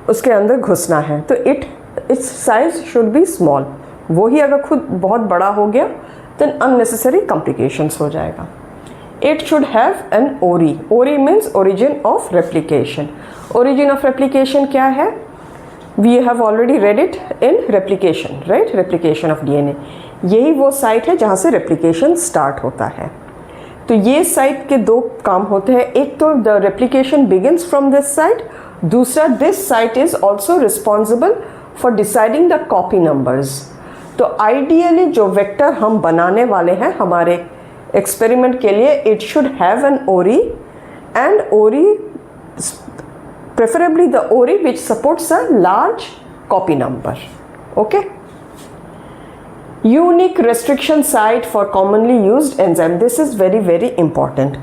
उसके अंदर घुसना है, तो it's size should be small. वो ही अगर खुद बहुत बड़ा हो गया देन अननेसेसरी कॉम्प्लिकेशंस हो जाएगा। It should have an ORI. ORI means origin of replication. Origin of replication क्या है? We have already read it in replication, right? Replication of DNA. यही वो साइट है जहाँ से replication start होता है। तो ये साइट के दो काम होते हैं, एक तो the replication begins from this site, दूसरा this site is also responsible for deciding the copy numbers. तो ideally जो वेक्टर हम बनाने वाले हैं हमारे एक्सपेरिमेंट के लिए, इट शुड हैव एन ओरी एंड ओरी preferably the ORI which supports a large copy number. Okay. Unique restriction site for commonly used enzyme. This is very very important.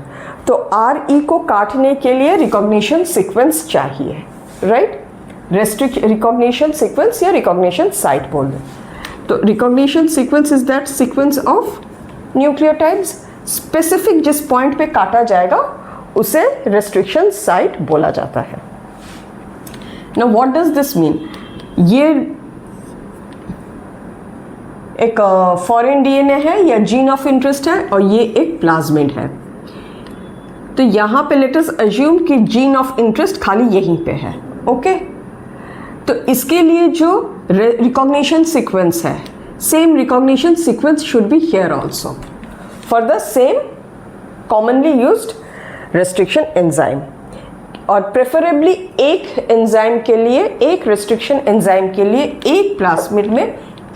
तो RE को काटने के लिए recognition sequence चाहिए, right? Recognition sequence या recognition site बोल दो। तो recognition sequence is that sequence of nucleotides, specific जिस पॉइंट पे काटा जाएगा उसे रेस्ट्रिक्शन साइट बोला जाता है। Now what does this mean? ये एक फॉरेन डीएनए है या जीन ऑफ इंटरेस्ट है और ये एक प्लाज्मिड है। तो यहाँ पे लेट अस अज्यूम कि जीन ऑफ इंटरेस्ट खाली यहीं पे है। ओके, तो इसके लिए जो रिकॉग्निशन सीक्वेंस है, same recognition sequence should be here also for the same commonly used restriction enzyme, और प्रेफरेबली एक एंजाइम के लिए, एक रेस्ट्रिक्शन एंजाइम के लिए एक प्लाज्मिड में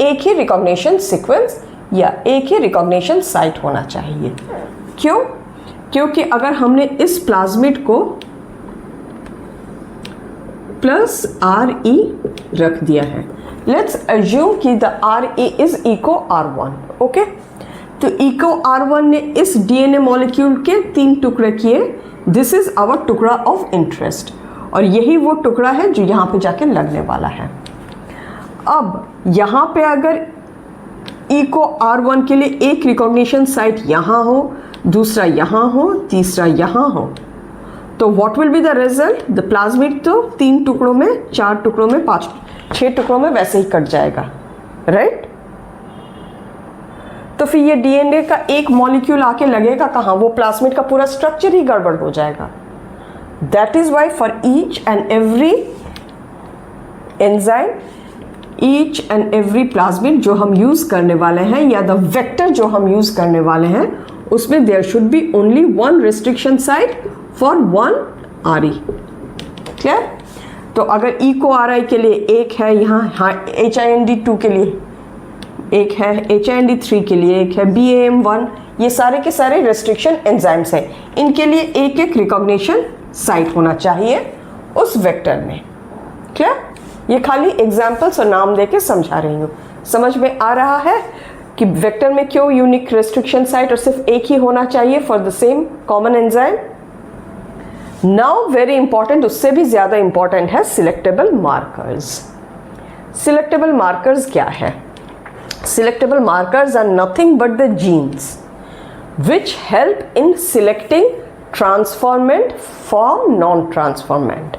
एक ही रिकॉग्निशन सीक्वेंस या एक ही रिकॉग्निशन साइट होना चाहिए। क्यों? क्योंकि अगर हमने इस प्लाज्मिड को प्लस RE रख दिया है, लेट्स अज्यूम कि the RE is Eco R1, okay. तो इको R1 ने इस डीएनए मॉलिक्यूल के 3 टुकड़े किए, दिस इज आवर टुकड़ा ऑफ इंटरेस्ट, और यही वो टुकड़ा है जो यहाँ पे जाके लगने वाला है। अब यहाँ पे अगर इको R1 के लिए एक रिकॉग्निशन साइट यहाँ हो, दूसरा यहाँ हो, तीसरा यहाँ हो, तो what will be the result? The plasmid तो 3 टुकड़ों में, 4 टुकड़ों में, 5, 6 टुकड़ों में वैसे ही कट जाएगा, राइट? तो फिर ये डीएनए का एक मॉलिक्यूल आके लगेगा कहाँ? वो प्लाज्मिड का पूरा स्ट्रक्चर ही गड़बड़ हो जाएगा। That is why for each and every enzyme, each and every plasmid जो हम यूज करने वाले हैं या द वेक्टर जो हम यूज करने वाले हैं, उसमें there should be only one restriction site for one RE। Clear? तो अगर इको RI के लिए एक है, यहाँ HIND2 के लिए एक है, HIND3 के लिए एक है, BAM1, ये सारे के सारे रेस्ट्रिक्शन एंजाइम्स हैं, इनके लिए एक एक रिकॉग्निशन साइट होना चाहिए उस वेक्टर में। क्लियर? ये खाली एग्जाम्पल्स और नाम देके समझा रही हूँ। समझ में आ रहा है कि वेक्टर में क्यों यूनिक रेस्ट्रिक्शन साइट और सिर्फ एक ही होना चाहिए for the same common enzyme. Now very important, उससे भी ज्यादा इंपॉर्टेंट है सिलेक्टेबल मार्कर्स। सिलेक्टेबल मार्कर्स क्या है? Selectable markers are nothing but the genes which help in selecting transformant from non-transformant.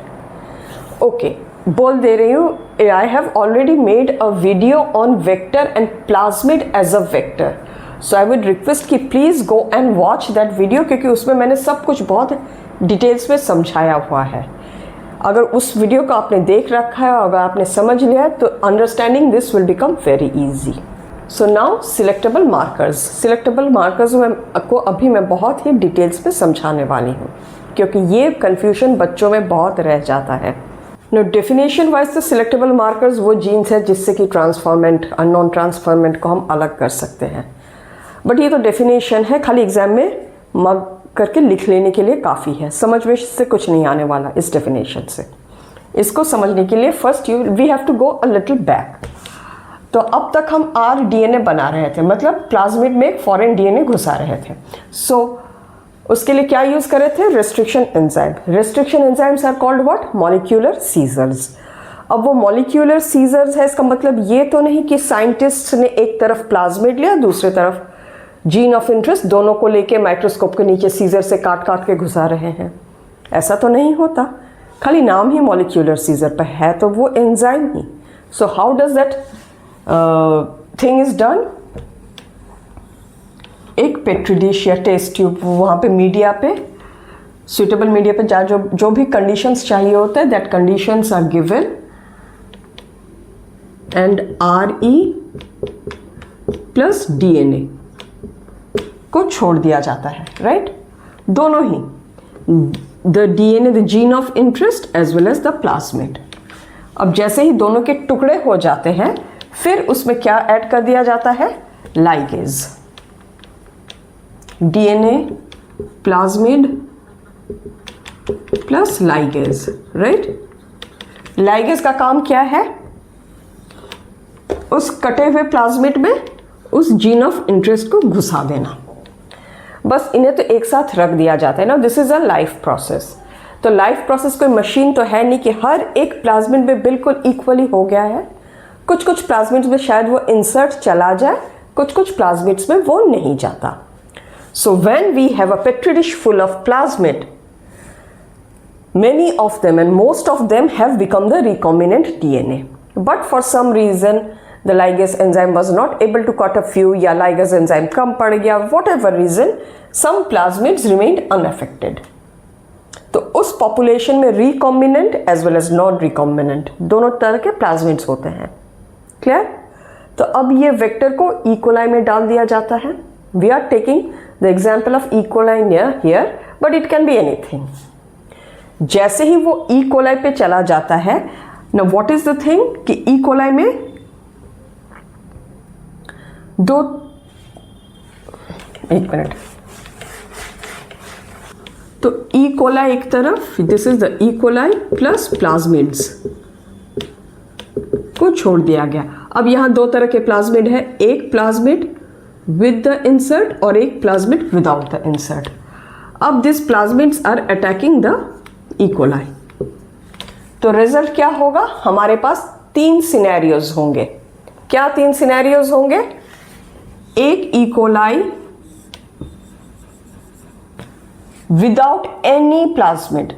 Okay, बोल दे रही हूँ, I have already made a video on vector and plasmid as a vector. So I would request कि please go and watch that video, क्योंकि उसमें मैंने सब कुछ बहुत डिटेल्स में समझाया हुआ है। अगर उस वीडियो को आपने देख रखा है और अगर आपने समझ लिया है तो understanding this will become very easy. So now selectable markers. Selectable markers को अभी मैं बहुत ही डिटेल्स में समझाने वाली हूँ, क्योंकि ये कन्फ्यूजन बच्चों में बहुत रह जाता है। नो, डेफिनेशन वाइज तो सिलेक्टेबल मार्कर्स वो जीन्स है जिससे कि ट्रांसफॉर्मेंट और नॉन ट्रांसफॉर्मेंट को हम अलग कर सकते हैं, बट ये तो डेफिनेशन है, खाली एग्जाम में मग करके लिख लेने के लिए काफ़ी है, समझ में से कुछ नहीं आने वाला इस डेफिनेशन से। इसको समझने के लिए first we have to go a little back. तो अब तक हम rDNA बना रहे थे, मतलब प्लाज्मिड में एक फॉरेन DNA घुसा रहे थे। सो उसके लिए क्या यूज कर रहे थे? Restriction enzyme. Restriction enzymes are called what? Molecular scissors. अब वो मॉलिक्यूलर सीजर्स है, इसका मतलब ये तो नहीं कि साइंटिस्ट ने एक तरफ प्लाज्मिड लिया, दूसरी तरफ जीन ऑफ इंटरेस्ट, दोनों को लेके माइक्रोस्कोप के नीचे सीजर से काट काट के घुसा रहे हैं। ऐसा तो नहीं होता, खाली नाम ही मॉलिक्यूलर सीजर पर है, तो वो enzyme he. So how does that thing is done? एक पेट्री डिश या टेस्ट ट्यूब, वहाँ पे मीडिया पे, सुटेबल मीडिया पे जहाँ जो भी कंडीशंस चाहिए होते हैं, that conditions are given and RE plus DNA को छोड़ दिया जाता है, राइट? दोनों ही, the DNA, the gene of interest as well as the plasmid. अब जैसे ही दोनों के टुकड़े हो जाते हैं, फिर उसमें क्या ऐड कर दिया जाता है? Ligase. DNA plasmid plus ligase, right? Ligase का काम क्या है? उस कटे हुए प्लाज्मिड में उस जीन ऑफ इंटरेस्ट को घुसा देना। बस इन्हें तो एक साथ रख दिया जाता है ना। This is a life process. तो लाइफ प्रोसेस कोई मशीन तो है नहीं कि हर एक प्लाज्मिड में बिल्कुल इक्वली हो गया है। कुछ कुछ प्लाज्मिड्स में शायद वो इंसर्ट चला जाए, कुछ कुछ प्लाज्मिड्स में वो नहीं जाता। So when we have a petri dish full of plasmid, many of them and most of them have become the recombinant DNA, but for some reason the ligase enzyme was not able to cut a few, या ligase enzyme कम पड़ गया, whatever reason, some plasmids remained unaffected. तो उस population में recombinant as well as non recombinant दोनों तरह के plasmids होते हैं। क्लियर? तो अब ये वेक्टर को E. coli में डाल दिया जाता है। We are taking the example of E. coli here, but it can be anything. जैसे ही वो E. coli पे चला जाता है, now what is the thing कि E. coli में एक मिनट, तो E. coli एक तरफ, this is the E. coli plus plasmids को छोड़ दिया गया। अब यहां दो तरह के प्लाज्मिड है, एक प्लाज्मिड विद द इंसर्ट और एक प्लाज्मिड विदाउट द इंसर्ट। अब this plasmids are attacking the E. coli। तो रिजल्ट क्या होगा? हमारे पास 3 सिनेरियोज होंगे। क्या 3 सिनेरियोज होंगे? एक E. coli without any plasmid,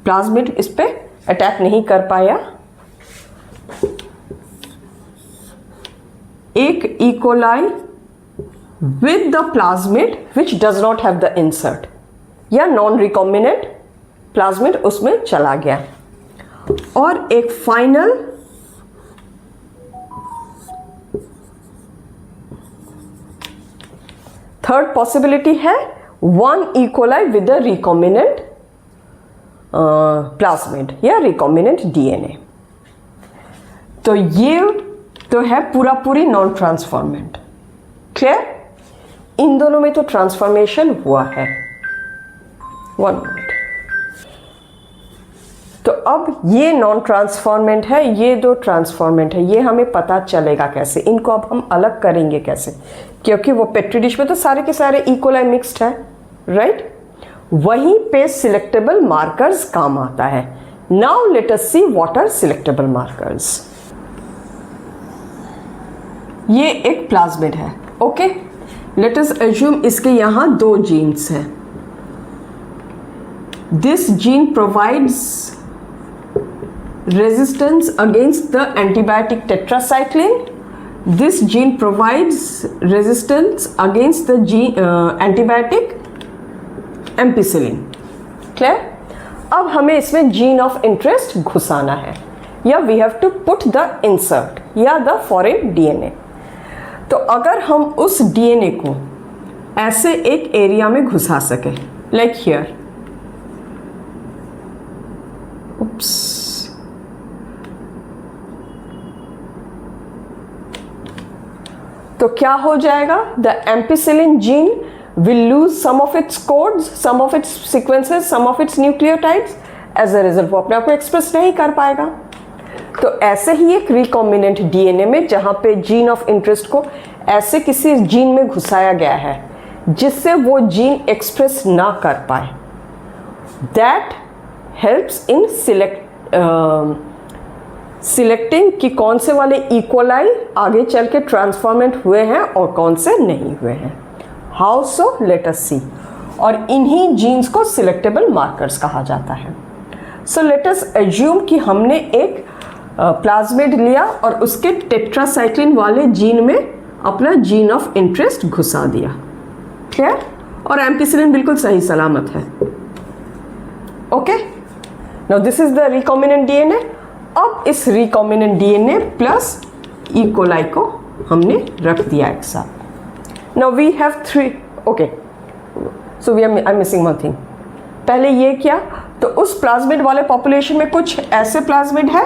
plasmid इस पे अटैक नहीं कर पाया। एक E. coli with the plasmid which does not have the insert, या नॉन रिकॉम्बिनेंट प्लाज्मिड उसमें चला गया। और एक फाइनल थर्ड पॉसिबिलिटी है one E. coli with a recombinant plasmid या रिकॉम्बिनेंट DNA। तो ये तो है पूरी नॉन ट्रांसफॉर्मेंट। क्लियर? इन दोनों में तो ट्रांसफॉर्मेशन हुआ है। 1 मिनट। तो अब ये नॉन ट्रांसफॉर्मेंट है, ये दो ट्रांसफॉर्मेंट है। ये हमें पता चलेगा कैसे? इनको अब हम अलग करेंगे कैसे? क्योंकि वो पेट्री डिश में तो सारे के सारे E. coli मिक्स्ड है, राइट? वहीं पे सिलेक्टेबल मार्कर्स काम आता है। Now let us see what are selectable markers. ये एक प्लाज्मिड है, ओके? लेट अस अज्यूम इसके यहां 2 जीन्स हैं। This gene provides resistance against the antibiotic tetracycline. This gene provides resistance against the antibiotic ampicillin. Clear? अब हमें इसमें gene of interest घुसाना है, या we have to put the insert या the foreign DNA। तो अगर हम उस DNA को ऐसे एक एरिया में घुसा सके, like here, oops, तो क्या हो जाएगा? The ampicillin gene will lose some of its codes, some of its sequences, some of its nucleotides. As a result वो अपने आप को एक्सप्रेस नहीं कर पाएगा। तो ऐसे ही एक रिकॉम्बिनेंट डीएनए में जहाँ पे जीन ऑफ इंटरेस्ट को ऐसे किसी जीन में घुसाया गया है जिससे वो जीन एक्सप्रेस ना कर पाए, दैट हेल्प्स इन सिलेक्टिंग कि कौन से वाले इक्वलाई आगे चल के ट्रांसफॉर्मेंट हुए हैं और कौन से नहीं हुए हैं। हाउ सो, लेट अस सी। और इन्हीं जीन्स को सिलेक्टेबल मार्कर्स कहा जाता है। सो लेट अस एज्यूम कि हमने एक प्लाज्मिड लिया और उसके टेट्रासाइक्लिन वाले जीन में अपना जीन ऑफ इंटरेस्ट घुसा दिया, क्लियर, और एम्पिसिलिन बिल्कुल सही सलामत है। Okay, now this is the recombinant DNA. अब इस recombinant DNA plus E coli को हमने रख दिया एक साथ। Now we have 3, okay, so I am missing one thing. पहले ये क्या, तो उस प्लाज्मिड वाले पॉपुलेशन में कुछ ऐसे प्लाज्मिड है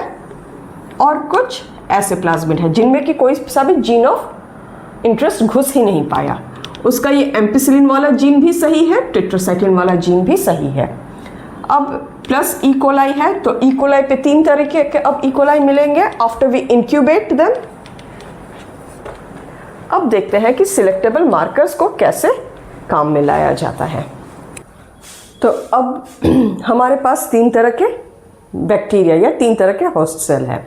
और कुछ ऐसे प्लाज्मिड है जिनमें कि कोई सा भी जीन ऑफ इंटरेस्ट घुस ही नहीं पाया। उसका ये एम्पिसिलिन वाला जीन भी सही है, टेट्रासाइक्लिन वाला जीन भी सही है। अब प्लस ई कोलाई है, तो ई कोलाई पे 3 तरीके के अब ई कोलाई मिलेंगे आफ्टर वी इंक्यूबेट देम। अब देखते हैं कि सिलेक्टेबल मार्कर्स को कैसे काम में लाया जाता है। तो अब हमारे पास 3 तरह के बैक्टीरिया या 3 तरह के होस्ट सेल है।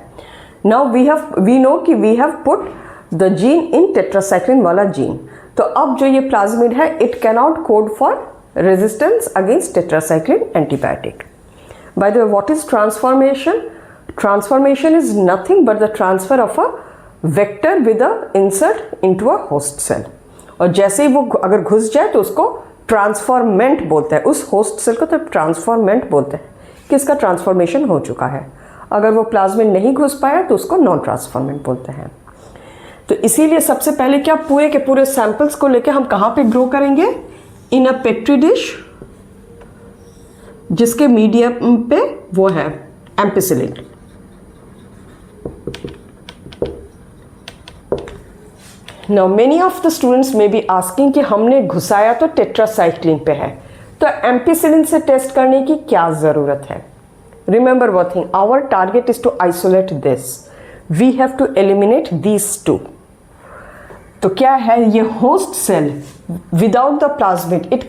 नाउ वी नो कि we have put the gene in tetracycline वाला जीन। तो अब जो ये प्लाज्मिड है, it cannot code for resistance against tetracycline antibiotic. By the way, what is transformation? Transformation is nothing but the transfer of a vector with a insert into a host cell. और जैसे ही वो अगर घुस जाए तो उसको transformant बोलते हैं, उस होस्ट सेल को तो ट्रांसफॉर्मेंट बोलते हैं कि इसका ट्रांसफॉर्मेशन हो चुका है। अगर वो प्लाज्मिड नहीं घुस पाया तो उसको नॉन ट्रांसफॉर्मेंट बोलते हैं। तो इसीलिए सबसे पहले क्या, पूरे के पूरे सैंपल्स को लेके हम कहाँ पे ग्रो करेंगे? इन अ पेट्री डिश जिसके मीडियम पे वो है ampicillin. Now many of the students में बी आस्किंग कि हमने घुसाया तो टेट्रासाइक्लिन पे है, तो एम्पिसिलिन से टेस्ट करने की क्या जरूरत है? Remember one thing, our target is to isolate this, we have to eliminate these two. तो क्या है ये host cell without the plasmid, it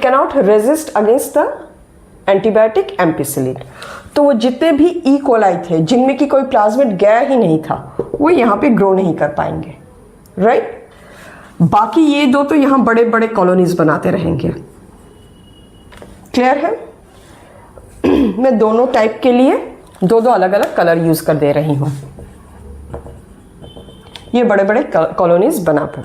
cannot resist against the antibiotic ampicillin. तो वो जितने भी ई कोलाई थे जिनमें कि कोई प्लाज्मिड गया ही नहीं था, वो यहाँ पे ग्रो नहीं कर पाएंगे, राइट? बाकी ये दो तो यहाँ बड़े बड़े कॉलोनीज बनाते रहेंगे। क्लियर है? मैं दोनों टाइप के लिए दो अलग अलग कलर यूज कर दे रही हूँ। ये बड़े बड़े कॉलोनीज बनाकर,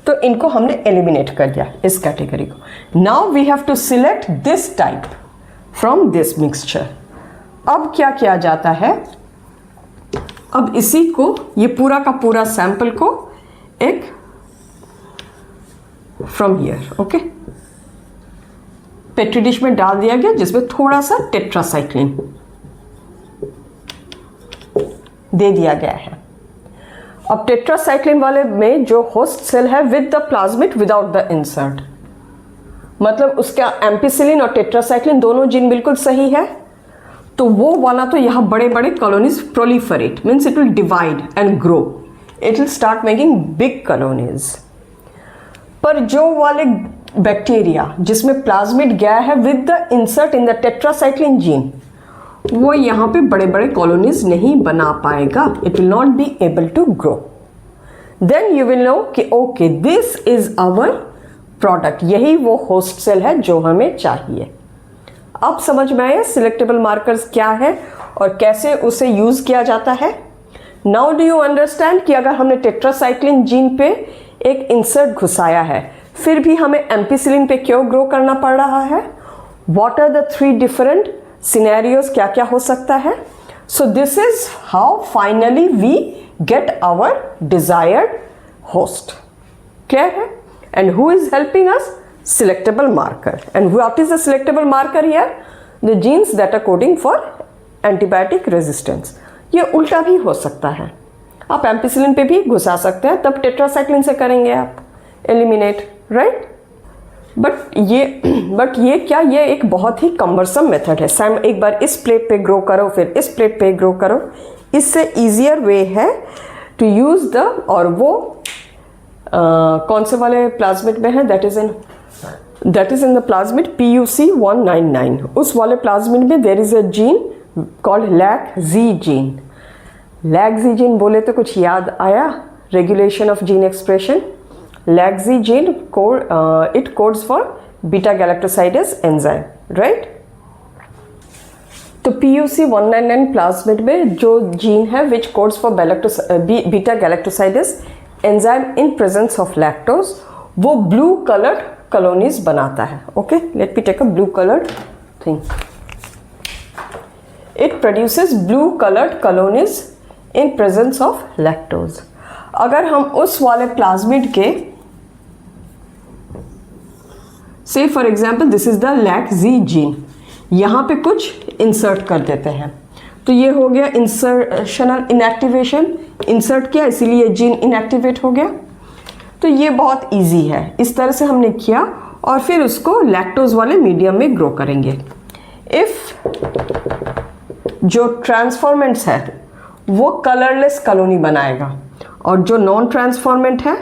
तो इनको हमने एलिमिनेट कर दिया इस कैटेगरी को। Now we have to select this type from this mixture. अब क्या किया जाता है, अब इसी को, ये पूरा का पूरा सैंपल को एक from here, okay, petri dish में डाल दिया गया जिसमें थोड़ा सा टेट्रासाइक्लिन दे दिया गया है। अब टेट्रासाइक्लिन वाले में जो होस्ट सेल है with the plasmid without the insert, मतलब उसका एम्पिसिलिन और टेट्रासाइक्लिन दोनों जीन बिल्कुल सही है, तो वो वाला तो यहाँ बड़े बड़े colonies proliferate, means it will divide and grow, it will start making big colonies. पर जो वाले बैक्टीरिया जिसमें प्लाज्मिड गया है with the insert in the tetracycline gene, वो यहाँ पे बड़े बड़े कॉलोनीज नहीं बना पाएगा, it will not be able to grow. Then you will know कि okay this is our product, यही वो होस्ट सेल है जो हमें चाहिए। अब समझ में आया सिलेक्टेबल मार्कर्स क्या है और कैसे उसे यूज किया जाता है। नाउ डू यू अंडरस्टैंड कि अगर हमने टेट्रासाइक्लिन जीन पे एक इंसर्ट घुसाया है फिर भी हमें एम्पिसिलिन पे क्यों ग्रो करना पड़ रहा है? What are the 3 different scenarios, क्या क्या हो सकता है? So this is how finally we get our desired host. Clear है? And who is helping us? Selectable marker. And what is the selectable marker here? The genes that are coding for antibiotic resistance. ये उल्टा भी हो सकता है, आप ampicillin पे भी घुसा सकते हैं, तब टेट्रासाइक्लिन से करेंगे आप एलिमिनेट, राइट? बट ये क्या, ये एक बहुत ही कम्बरसम मेथड है। सैम एक बार इस प्लेट पे ग्रो करो, फिर इस प्लेट पे ग्रो करो। इससे ईजियर वे है टू यूज़ द, और वो कौन से वाले प्लाज्मिड में है, that is in the plasmid PUC199। उस वाले प्लाज्मिड में there is a gene called lacZ gene. LacZ gene बोले तो कुछ याद आया? Regulation of gene expression. LacZ gene it codes for beta galactosidase enzyme, right. तो PUC199 प्लाज्मिड में जो जीन है which codes for beta galactosidase enzyme in presence of lactose, वो ब्लू कलर्ड कॉलोनीज बनाता है। Okay, let me take a blue coloured thing. It produces blue coloured colonies in presence of lactose. अगर हम उस वाले plasmid के, से for example this is the lacZ gene, यहाँ पे कुछ इंसर्ट कर देते हैं, तो ये हो गया इंसर्शनल इनएक्टिवेशन। इंसर्ट किया इसीलिए जीन इनएक्टिवेट हो गया। तो ये बहुत इजी है, इस तरह से हमने किया और फिर उसको लैक्टोज वाले मीडियम में ग्रो करेंगे। इफ जो ट्रांसफॉर्मेंट्स है वो कलरलेस कॉलोनी बनाएगा और जो नॉन ट्रांसफॉर्मेंट है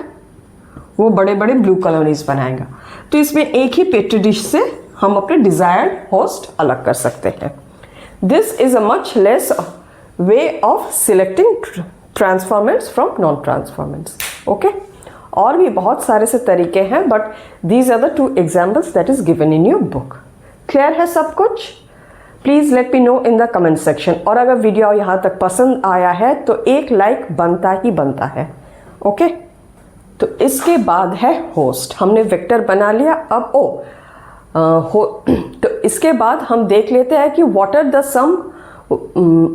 वो बड़े बड़े ब्लू कॉलोनीज बनाएगा। तो इसमें एक ही पेट्री डिश से हम अपने डिजायर्ड होस्ट अलग कर सकते हैं। This is a much less way of selecting transformants from non transformants. Okay, और भी बहुत सारे से तरीके हैं, but these are the 2 examples that is given in your book. Clear है सब कुछ? Please let me know in the comment section. और अगर वीडियो यहाँ तक पसंद आया है तो एक लाइक बनता ही बनता है। ओके, तो इसके बाद है होस्ट। हमने वेक्टर बना लिया। अब तो इसके बाद हम देख लेते हैं कि what are the some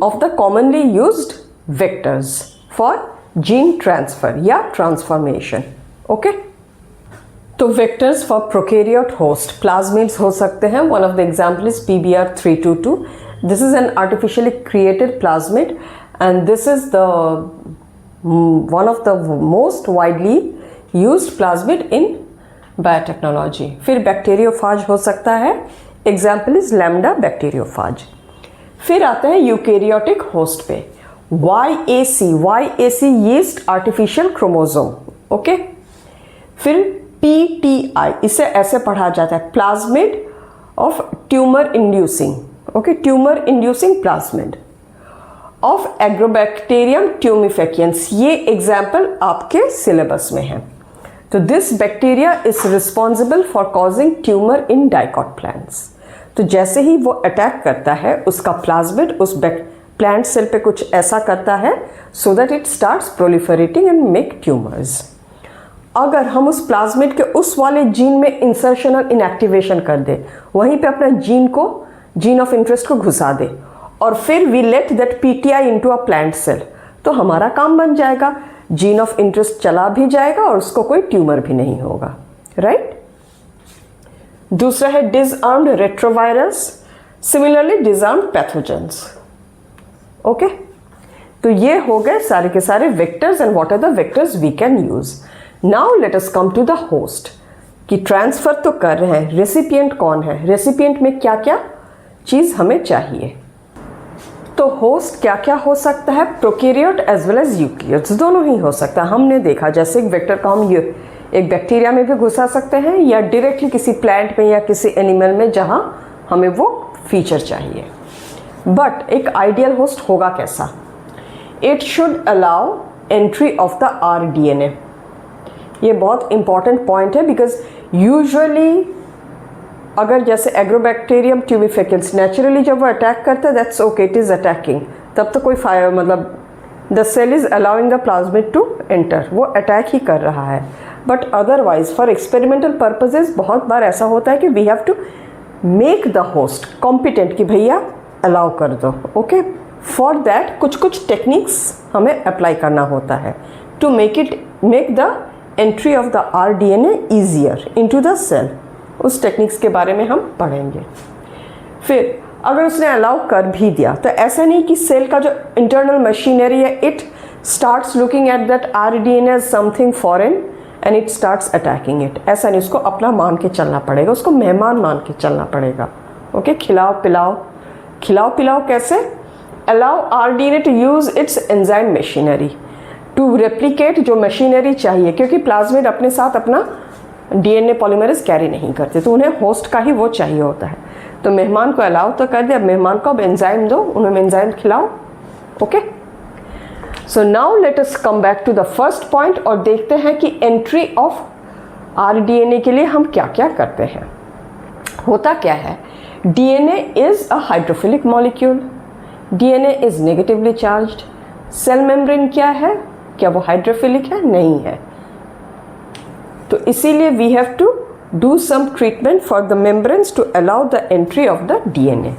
of the commonly used vectors for gene transfer या ट्रांसफॉर्मेशन। ओके, तो vectors for prokaryote host plasmids हो सकते हैं। One of the example is PBr322। This is an artificially created plasmid and this is the one of the most widely used plasmid in biotechnology. फिर bacteriophage हो सकता है, example is lambda bacteriophage. फिर आता है यूकैरियोटिक होस्ट पे YAC yeast artificial chromosome. Okay, फिर PTI, इसे ऐसे पढ़ा जाता है plasmid of tumour inducing. Okay, tumour inducing plasmid of Agrobacterium tumefaciens. ये एग्जाम्पल आपके सिलेबस में है। तो this bacteria is responsible for causing tumour in dicot plants. तो जैसे ही वो अटैक करता है उसका प्लाज्मिड उस प्लांट सेल पे कुछ ऐसा करता है so that it starts proliferating and make tumours. अगर हम उस प्लाज्मिड के उस वाले जीन में इंसर्शनल इनएक्टिवेशन कर दे, वहीं पे अपना जीन ऑफ इंटरेस्ट को घुसा दे और फिर we let that PTI into a plant cell, तो हमारा काम बन जाएगा। जीन ऑफ इंटरेस्ट चला भी जाएगा और उसको कोई ट्यूमर भी नहीं होगा, राइट। दूसरा है disarmed retrovirus, similarly disarmed pathogens. Okay, तो ये हो गए सारे के सारे vectors and what are the vectors we can use. Now let us come to the host कि ट्रांसफर तो कर रहे हैं, रेसिपिएंट कौन है, रेसिपिएंट में क्या क्या चीज हमें चाहिए। तो होस्ट क्या क्या हो सकता है, prokaryote as well as eukaryotes, दोनों ही हो सकता है। हमने देखा जैसे एक वेक्टर को हम एक बैक्टीरिया में भी घुसा सकते हैं या डायरेक्टली किसी प्लांट में या किसी एनिमल में जहां हमें वो फीचर चाहिए। बट एक आइडियल होस्ट होगा कैसा? It should allow entry of the rDNA। ये बहुत इंपॉर्टेंट पॉइंट है बिकॉज यूजुअली अगर जैसे एग्रोबैक्टीरियम ट्यूमिफेकियंस नेचुरली जब वो अटैक करता है that's okay, it is attacking, तब तो कोई फायर मतलब the cell is allowing the plasmid to enter, वो अटैक ही कर रहा है। But otherwise for experimental purposes बहुत बार ऐसा होता है कि we have to make the host competent कि भैया अलाउ कर दो। ओके, फॉर दैट कुछ कुछ टेक्निक्स हमें अप्लाई करना होता है to make the entry of the rDNA easier into the cell. उस टेक्निक्स के बारे में हम पढ़ेंगे। फिर अगर उसने अलाउ कर भी दिया तो ऐसा नहीं कि सेल का जो इंटरनल मशीनरी है it starts looking at that rDNA as something foreign and it starts attacking it. ऐसा नहीं, उसको अपना मान के चलना पड़ेगा, उसको मेहमान मान के चलना पड़ेगा। ओके, खिलाओ पिलाओ कैसे? Allow rDNA to use its enzyme machinery to replicate, जो मशीनरी चाहिए, क्योंकि प्लाज्मिड अपने साथ अपना डीएनए पॉलीमरेज कैरी नहीं करते, तो उन्हें होस्ट का ही वो चाहिए होता है। तो मेहमान को अलाउ तो कर दिया, मेहमान को अब एंजाइम दो, उन्हें एंजाइम खिलाओ। Okay, so now let us come back to the first point और देखते हैं कि एंट्री ऑफ आरडीएनए के लिए हम क्या क्या करते हैं। होता क्या है, DNA is a hydrophilic molecule, DNA is negatively charged. Cell membrane क्या है, क्या वो हाइड्रोफिलिक है? नहीं है। तो इसीलिए we have to do some treatment for the membranes to allow the entry of the DNA.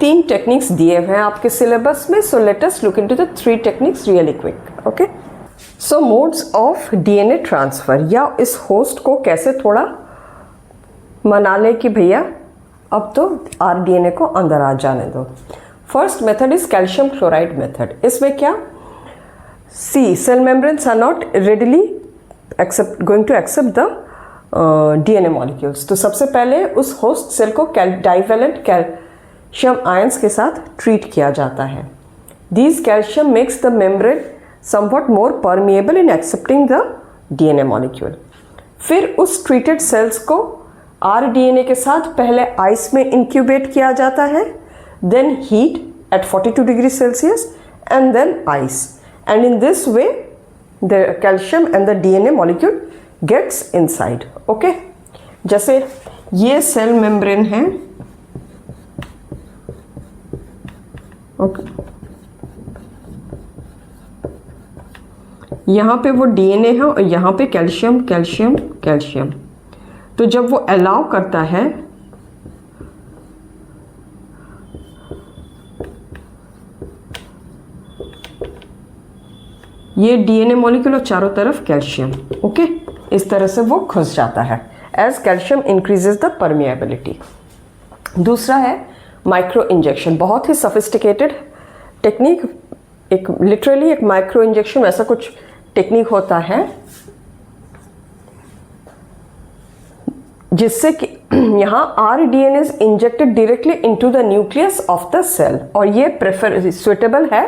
3 techniques दिए हुए हैं आपके सिलेबस में, so let us look into the 3 techniques really quick. Okay, so modes of DNA transfer, या इस host को कैसे थोड़ा मना ले कि भैया अब तो आरडीएनए को अंदर आ जाने दो। First method is calcium chloride method. इसमें क्या, see cell membranes are not readily going to accept the DNA molecules. तो सबसे पहले उस होस्ट सेल को डाइवेलेंट कैल्शियम आयंस के साथ ट्रीट किया जाता है। These calcium makes the membrane somewhat more permeable in accepting the DNA molecule. फिर उस ट्रीटेड सेल्स को आरडीएनए के साथ पहले आइस में इंक्यूबेट किया जाता है, then heat at 42 degree Celsius and then ice, and in this way the calcium and the DNA molecule gets inside. Okay, जैसे ये सेल मेम्ब्रेन है, ओके, यहाँ पे वो डीएनए है और यहाँ पे कैल्शियम कैल्शियम कैल्शियम। तो जब वो अलाउ करता है, ये डीएनए मॉलिक्यूल और चारों तरफ कैल्शियम। ओके, इस तरह से वो घुस जाता है as calcium increases the permeability. दूसरा है माइक्रो इंजेक्शन, बहुत ही सोफिस्टिकेटेड टेक्निक, एक लिटरली एक माइक्रो इंजेक्शन ऐसा कुछ टेक्निक होता है जिससे कि यहाँ rDNA is injected directly into the nucleus of the cell, और ये सुइटेबल है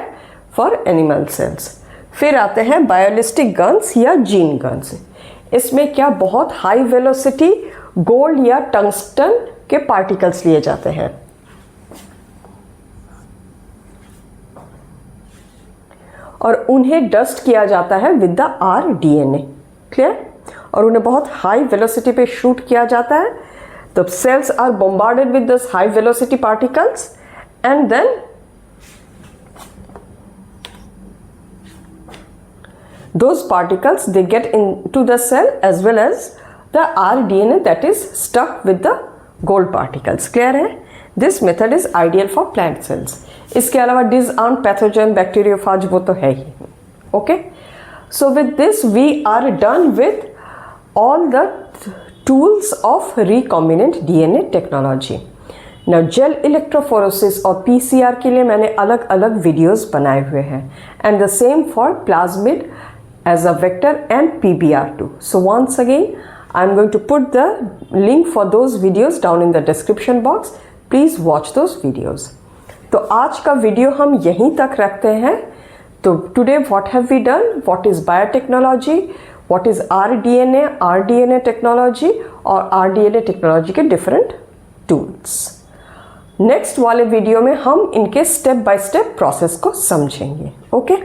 फॉर एनिमल सेल्स। फिर आते हैं बायोलिस्टिक गन्स या जीन गन्स। इसमें क्या, बहुत हाई वेलोसिटी गोल्ड या टंगस्टन के पार्टिकल्स लिए जाते हैं और उन्हें डस्ट किया जाता है विद द आरडीएनए। क्लियर? और उन्हें बहुत हाई वेलोसिटी पे शूट किया जाता है। तो cells are bombarded with this high velocity particles and then those particles they get into the cell as well as the rDNA that is stuck with the gold particles. Clear है? This method is ideal for plant cells. इसके अलावा disarmed pathogen bacteriophage वो तो है ही. Okay? So with this we are done with all the tools of recombinant DNA technology. Now gel electrophoresis और PCR के लिए मैंने अलग अलग वीडियोस बनाए हुए हैं and the same for plasmid as a vector and PBR2. So once again I am going to put the link for those videos down in the description box. Please watch those videos. तो आज का video हम यहीं तक रखते हैं. तो today what have we done? What is biotechnology? What is rDNA technology और rDNA technology के different tools. नेक्स्ट वाले वीडियो में हम इनके स्टेप बाय स्टेप प्रोसेस को समझेंगे. ओके,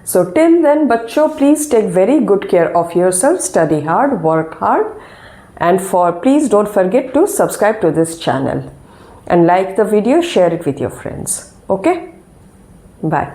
सो टिल देन बच्चों, please take very good care of yourself, study hard, work hard, and for please don't forget to subscribe to this channel and like the video, share it with your friends. Okay, bye.